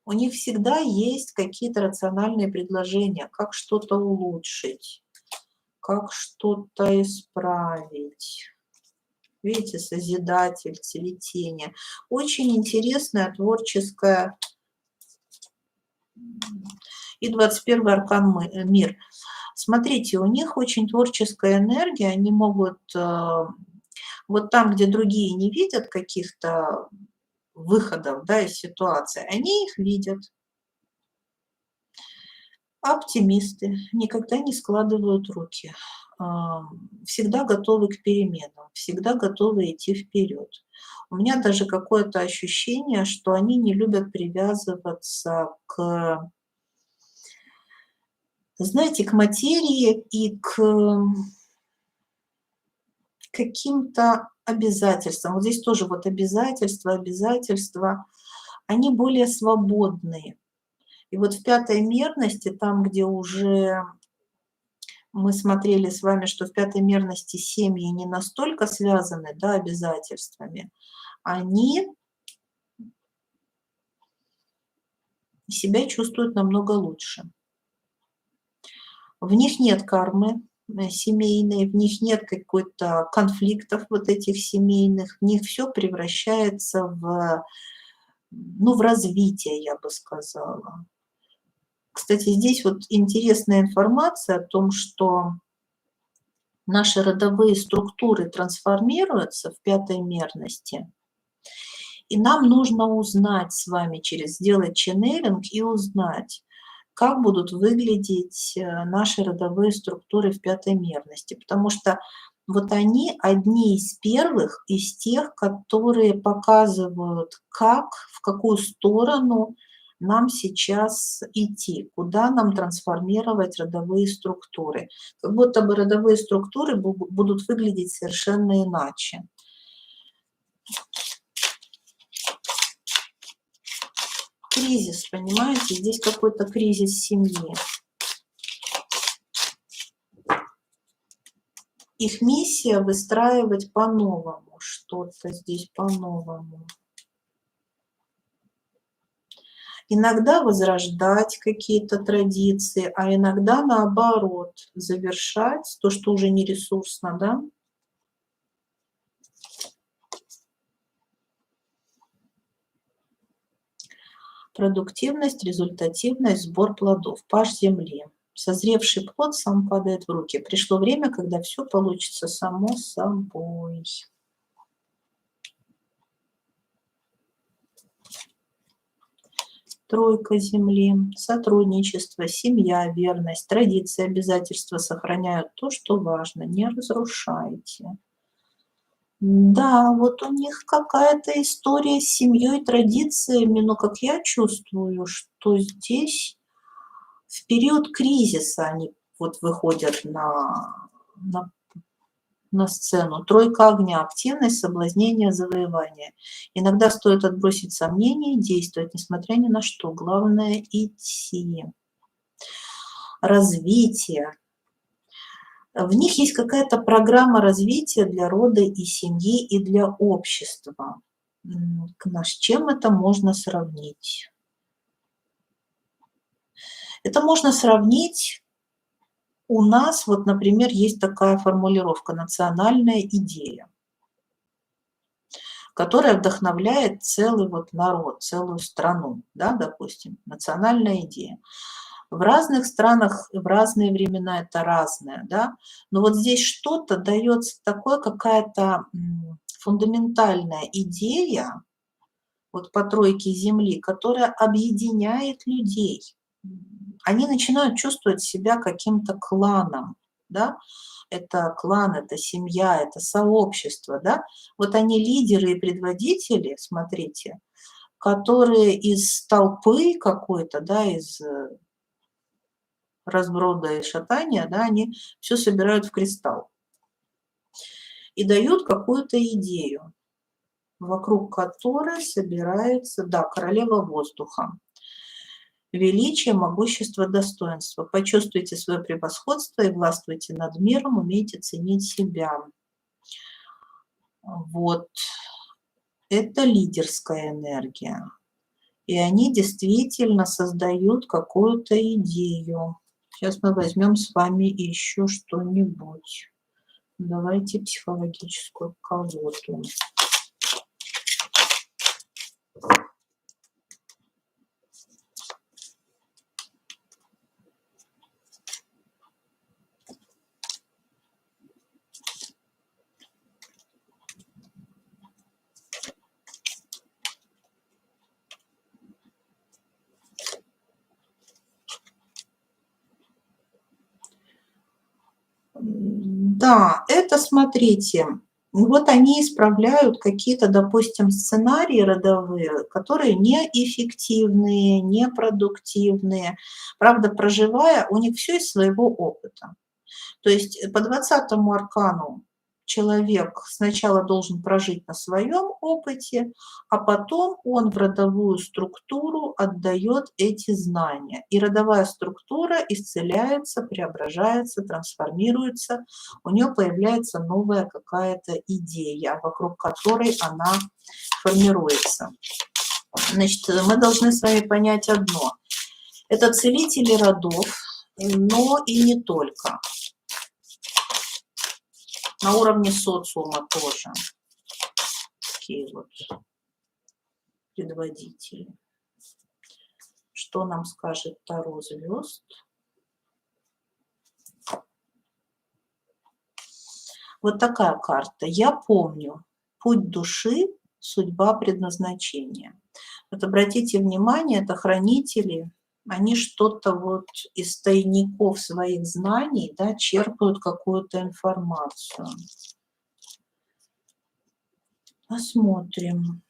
У них всегда есть какие-то рациональные предложения, как что-то улучшить, как что-то исправить. Видите, Созидатель, цветение. Очень интересная творческая. И 21-й аркан мир. Смотрите, у них очень творческая энергия, они могут вот там, где другие не видят каких-то выходов, да, из ситуации, они их видят. Оптимисты никогда не складывают руки, всегда готовы к переменам, всегда готовы идти вперед. У меня даже какое-то ощущение, что они не любят привязываться к, знаете, к материи и к каким-то обязательствам. Вот здесь тоже вот обязательства, они более свободные. И вот в пятой мерности, там, где уже мы смотрели с вами, что в пятой мерности семьи не настолько связаны, да, обязательствами, они себя чувствуют намного лучше. В них нет кармы семейной, в них нет какой-то конфликтов вот этих семейных, в них все превращается в, ну, в развитие, я бы сказала. Кстати, здесь вот интересная информация о том, что наши родовые структуры трансформируются в пятой мерности, и нам нужно узнать с вами, сделать ченнелинг и узнать, как будут выглядеть наши родовые структуры в пятой мерности. Потому что вот они одни из первых, из тех, которые показывают, как, в какую сторону нам сейчас идти, куда нам трансформировать родовые структуры. Как будто бы родовые структуры будут выглядеть совершенно иначе. Кризис, понимаете, здесь какой-то кризис семьи. Их миссия выстраивать по-новому, что-то здесь по-новому. Иногда возрождать какие-то традиции, а иногда наоборот, завершать то, что уже не ресурсно, да? Продуктивность, результативность, сбор плодов, паж земли. Созревший плод сам падает в руки. Пришло время, когда все получится само собой. Тройка земли, сотрудничество, семья, верность, традиции, обязательства сохраняют то, что важно. Не разрушайте. Да, вот у них какая-то история с семьей, традициями, но как я чувствую, что здесь в период кризиса они вот выходят на, на сцену. Тройка огня, активность, соблазнение, завоевание. Иногда стоит отбросить сомнения и действовать, несмотря ни на что. Главное идти. Развитие. В них есть какая-то программа развития для рода и семьи, и для общества. С чем это можно сравнить? Это можно сравнить, у нас вот, например, есть такая формулировка «национальная идея», которая вдохновляет целый вот народ, целую страну, да, допустим, национальная идея. В разных странах в разные времена это разное, да, но вот здесь что-то дается такое, какая-то фундаментальная идея, вот по тройке Земли, которая объединяет людей. Они начинают чувствовать себя каким-то кланом, да, это клан, это семья, это сообщество, да, вот они лидеры и предводители, смотрите, которые из толпы какой-то, да, из разброда и шатания, да, они все собирают в кристалл и дают какую-то идею, вокруг которой собирается, да, королева воздуха. Величие, могущество, достоинство. Почувствуйте свое превосходство и властвуйте над миром, умейте ценить себя. Вот. Это лидерская энергия. И они действительно создают какую-то идею. Сейчас мы возьмем с вами еще что-нибудь. Давайте психологическую колоду. Да, это, смотрите, вот они исправляют какие-то, допустим, сценарии родовые, которые неэффективные, непродуктивные. Правда, проживая, у них все из своего опыта. То есть по 20-му аркану человек сначала должен прожить на своем опыте, а потом он в родовую структуру отдает эти знания. И родовая структура исцеляется, преображается, трансформируется, у нее появляется новая какая-то идея, вокруг которой она формируется. Значит, мы должны с вами понять одно. Это целители родов, но и не только. На уровне социума тоже. Такие вот предводители. Что нам скажет Таро звезд? Вот такая карта. Я помню. Путь души, судьба, предназначение. Вот обратите внимание, это хранители. Они что-то вот из тайников своих знаний, да, черпают какую-то информацию. Посмотрим.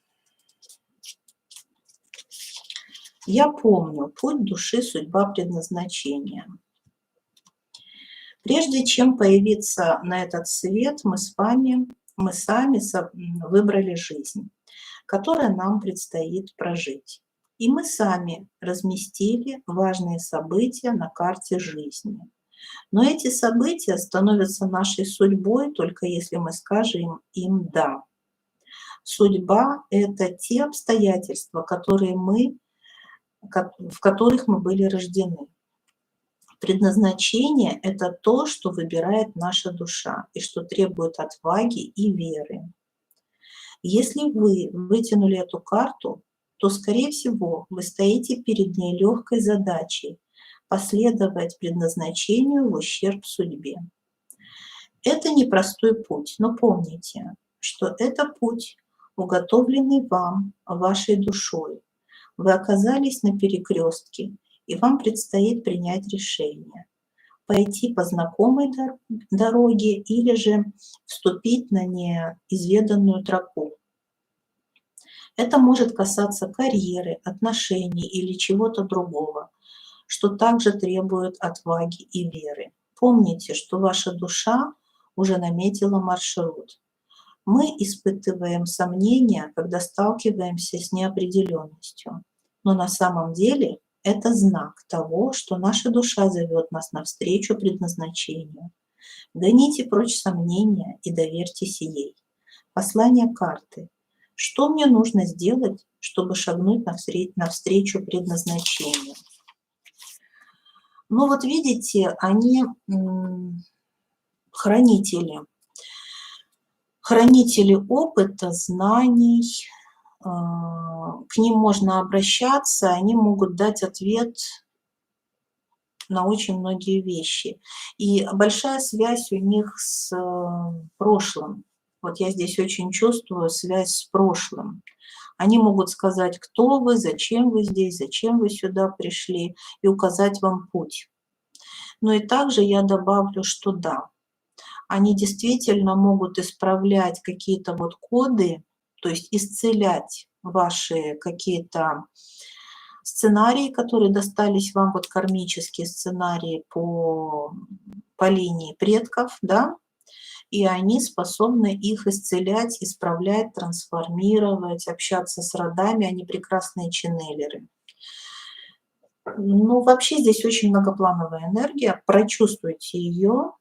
Я помню. Путь души, судьба, предназначение. Прежде чем появиться на этот свет, мы сами выбрали жизнь, которая нам предстоит прожить. И мы сами разместили важные события на карте жизни. Но эти события становятся нашей судьбой, только если мы скажем им «да». Судьба – это те обстоятельства, в которых мы были рождены. Предназначение – это то, что выбирает наша душа и что требует отваги и веры. Если вы вытянули эту карту, то, скорее всего, вы стоите перед нелегкой задачей последовать предназначению в ущерб судьбе. Это непростой путь, но помните, что это путь, уготовленный вам, вашей душой. Вы оказались на перекрестке, и вам предстоит принять решение: пойти по знакомой дороге или же вступить на неизведанную тропу. Это может касаться карьеры, отношений или чего-то другого, что также требует отваги и веры. Помните, что ваша душа уже наметила маршрут. Мы испытываем сомнения, когда сталкиваемся с неопределенностью, но на самом деле это знак того, что наша душа зовет нас навстречу предназначению. Гоните прочь сомнения и доверьтесь ей. Послание карты. Что мне нужно сделать, чтобы шагнуть навстречу предназначению? Ну вот видите, они хранители. Хранители опыта, знаний. К ним можно обращаться, они могут дать ответ на очень многие вещи. И большая связь у них с прошлым. Вот я здесь очень чувствую связь с прошлым. Они могут сказать, кто вы, зачем вы здесь, зачем вы сюда пришли, и указать вам путь. Но и также я добавлю, что да, они действительно могут исправлять какие-то вот коды, то есть исцелять ваши какие-то сценарии, которые достались вам, вот кармические сценарии по линии предков, да, и они способны их исцелять, исправлять, трансформировать, общаться с родами, они прекрасные ченнелеры. Ну, вообще здесь очень многоплановая энергия, прочувствуйте ее,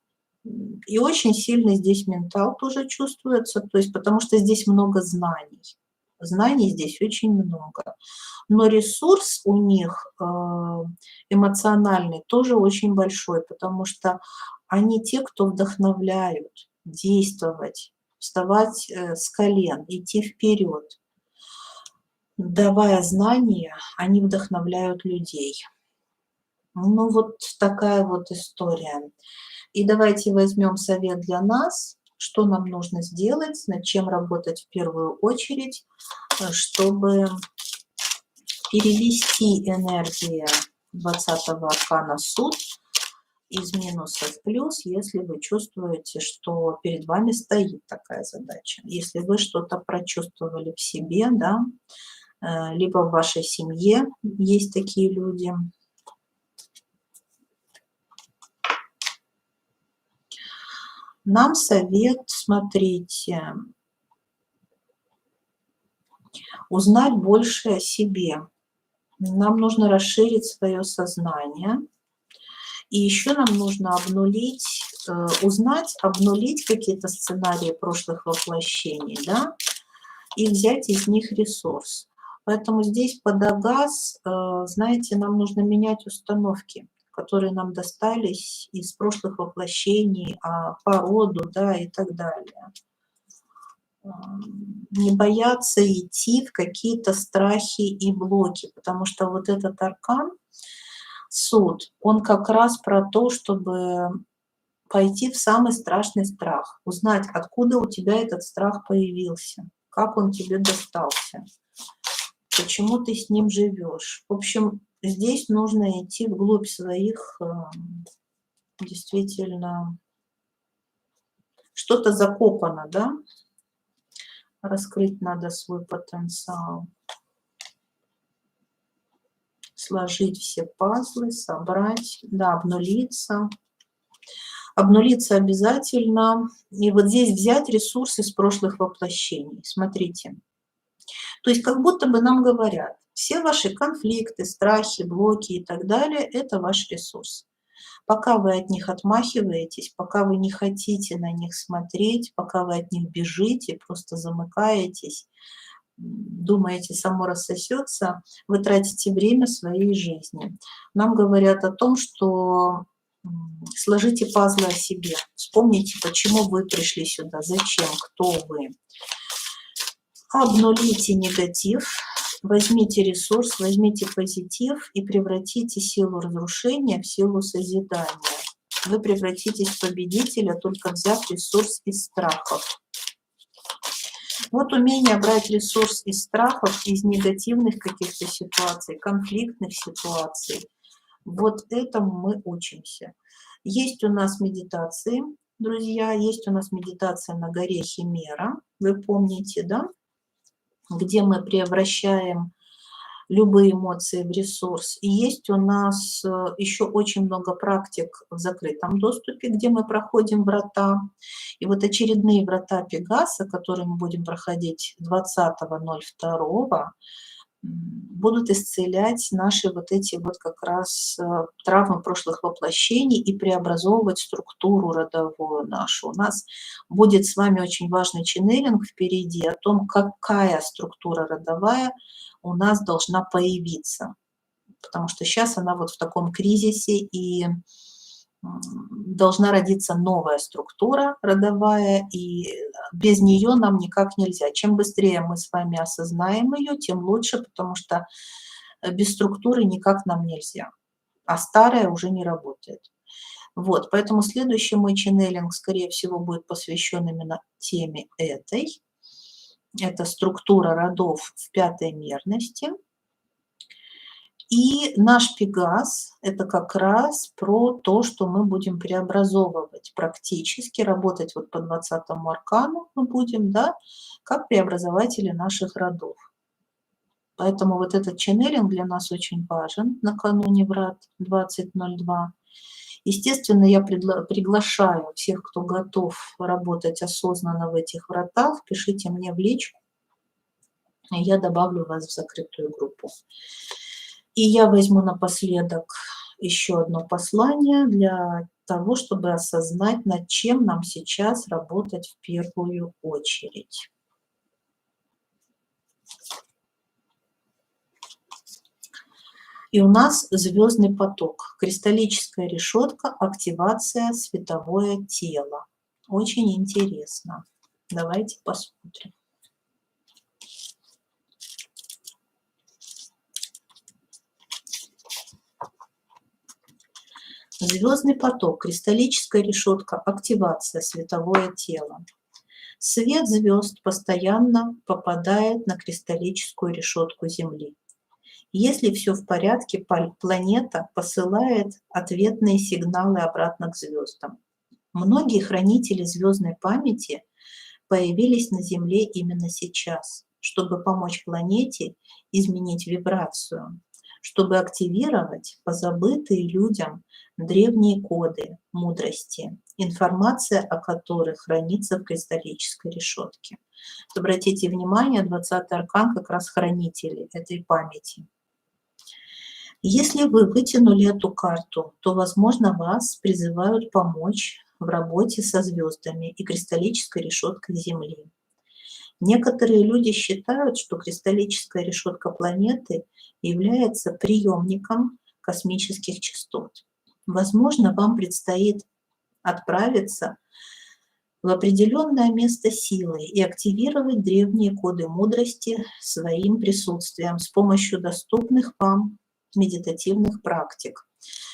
и очень сильно здесь ментал тоже чувствуется, то есть потому что здесь много знаний. знаний здесь очень много. Но ресурс у них эмоциональный тоже очень большой, потому что они те, кто вдохновляют действовать, вставать с колен, идти вперед. Давая знания, они вдохновляют людей. Ну, вот такая вот история. И давайте возьмем совет для нас, что нам нужно сделать, над чем работать в первую очередь, чтобы перевести энергию 20-го аркана суд из минуса в плюс, если вы чувствуете, что перед вами стоит такая задача. Если вы что-то прочувствовали в себе, да, либо в вашей семье есть такие люди. Нам совет, смотрите, узнать больше о себе. Нам нужно расширить свое сознание. И еще нам нужно обнулить, обнулить какие-то сценарии прошлых воплощений, да, и взять из них ресурс. Поэтому здесь под Агас, знаете, нам нужно менять установки, которые нам достались из прошлых воплощений, по роду, да, и так далее. Не бояться идти в какие-то страхи и блоки, потому что вот этот аркан, суд, он как раз про то, чтобы пойти в самый страшный страх, узнать, откуда у тебя этот страх появился, как он тебе достался, почему ты с ним живешь. В общем, здесь нужно идти вглубь своих, действительно, что-то закопано, да? Раскрыть надо свой потенциал. Сложить все пазлы, собрать, да, обнулиться. Обнулиться обязательно. И вот здесь взять ресурсы из прошлых воплощений. Смотрите. То есть как будто бы нам говорят, все ваши конфликты, страхи, блоки и так далее – это ваш ресурс. Пока вы от них отмахиваетесь, пока вы не хотите на них смотреть, пока вы от них бежите, просто замыкаетесь, думаете, само рассосется, вы тратите время своей жизни. Нам говорят о том, что сложите пазлы о себе, вспомните, почему вы пришли сюда, зачем, кто вы. Обнулите негатив, возьмите ресурс, возьмите позитив и превратите силу разрушения в силу созидания. Вы превратитесь в победителя, только взяв ресурс из страхов. Вот умение брать ресурс из страхов, из негативных каких-то ситуаций, конфликтных ситуаций, вот этому мы учимся. Есть у нас медитации, друзья, есть у нас медитация на горе Химера, вы помните, да? Где мы превращаем любые эмоции в ресурс. И есть у нас еще очень много практик в закрытом доступе, где мы проходим врата. И вот очередные врата Пегаса, которые мы будем проходить 20.02, будут исцелять наши вот эти вот как раз травмы прошлых воплощений и преобразовывать структуру родовую нашу. У нас будет с вами очень важный ченнелинг впереди о том, какая структура родовая у нас должна появиться. Потому что сейчас она вот в таком кризисе, и должна родиться новая структура родовая, и без нее нам никак нельзя. Чем быстрее мы с вами осознаем ее, тем лучше, потому что без структуры никак нам нельзя, а старая уже не работает. Вот, поэтому следующий мой ченнелинг, скорее всего, будет посвящен именно теме этой. Это структура родов в пятой мерности. И наш Пегас – это как раз про то, что мы будем преобразовывать практически, работать вот по 20-му аркану мы будем, да, как преобразователи наших родов. Поэтому вот этот ченнелинг для нас очень важен накануне врат 20.02. Естественно, я приглашаю всех, кто готов работать осознанно в этих вратах, пишите мне в личку, и я добавлю вас в закрытую группу. И я возьму напоследок еще одно послание для того, чтобы осознать, над чем нам сейчас работать в первую очередь. И у нас звездный поток, кристаллическая решетка, активация, световое тело. Очень интересно. Давайте посмотрим. Звездный поток, кристаллическая решетка, активация, световое тело. Свет звезд постоянно попадает на кристаллическую решетку Земли. Если все в порядке, планета посылает ответные сигналы обратно к звездам. Многие хранители звездной памяти появились на Земле именно сейчас, чтобы помочь планете изменить вибрацию, чтобы активировать позабытые людям древние коды мудрости, информация о которых хранится в кристаллической решетке. Обратите внимание, 20-й аркан как раз хранители этой памяти. Если вы вытянули эту карту, то, возможно, вас призывают помочь в работе со звездами и кристаллической решеткой Земли. Некоторые люди считают, что кристаллическая решетка планеты является приемником космических частот. Возможно, вам предстоит отправиться в определенное место силы и активировать древние коды мудрости своим присутствием с помощью доступных вам медитативных практик.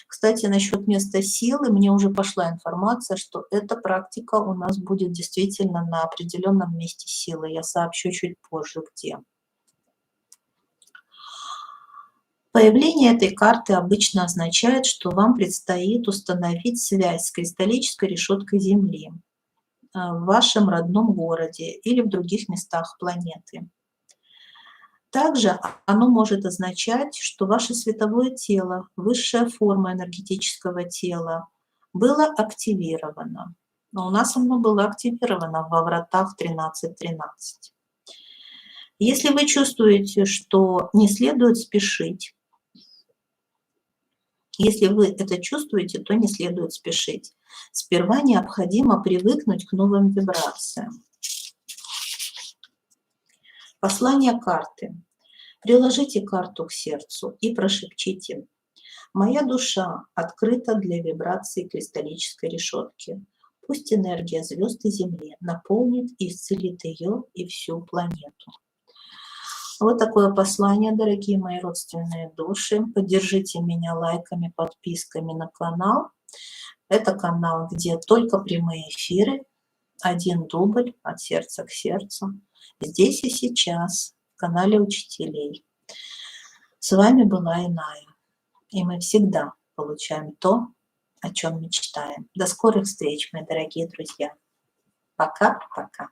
Кстати, насчет места силы мне уже пошла информация, что эта практика у нас будет действительно на определенном месте силы. Я сообщу чуть позже, где. Появление этой карты обычно означает, что вам предстоит установить связь с кристаллической решеткой Земли в вашем родном городе или в других местах планеты. Также оно может означать, что ваше световое тело, высшая форма энергетического тела, было активировано. Но у нас оно было активировано во вратах 1313. Если вы чувствуете, что не следует спешить, если вы это чувствуете, то не следует спешить. Сперва необходимо привыкнуть к новым вибрациям. Послание карты. Приложите карту к сердцу и прошепчите: «Моя душа открыта для вибраций кристаллической решетки. Пусть энергия звезд и Земли наполнит и исцелит ее и всю планету». Вот такое послание, дорогие мои родственные души. Поддержите меня лайками, подписками на канал. Это канал, где только прямые эфиры, один дубль от сердца к сердцу. Здесь и сейчас, в канале учителей. С вами была Иная. И мы всегда получаем то, о чем мечтаем. До скорых встреч, мои дорогие друзья. Пока-пока.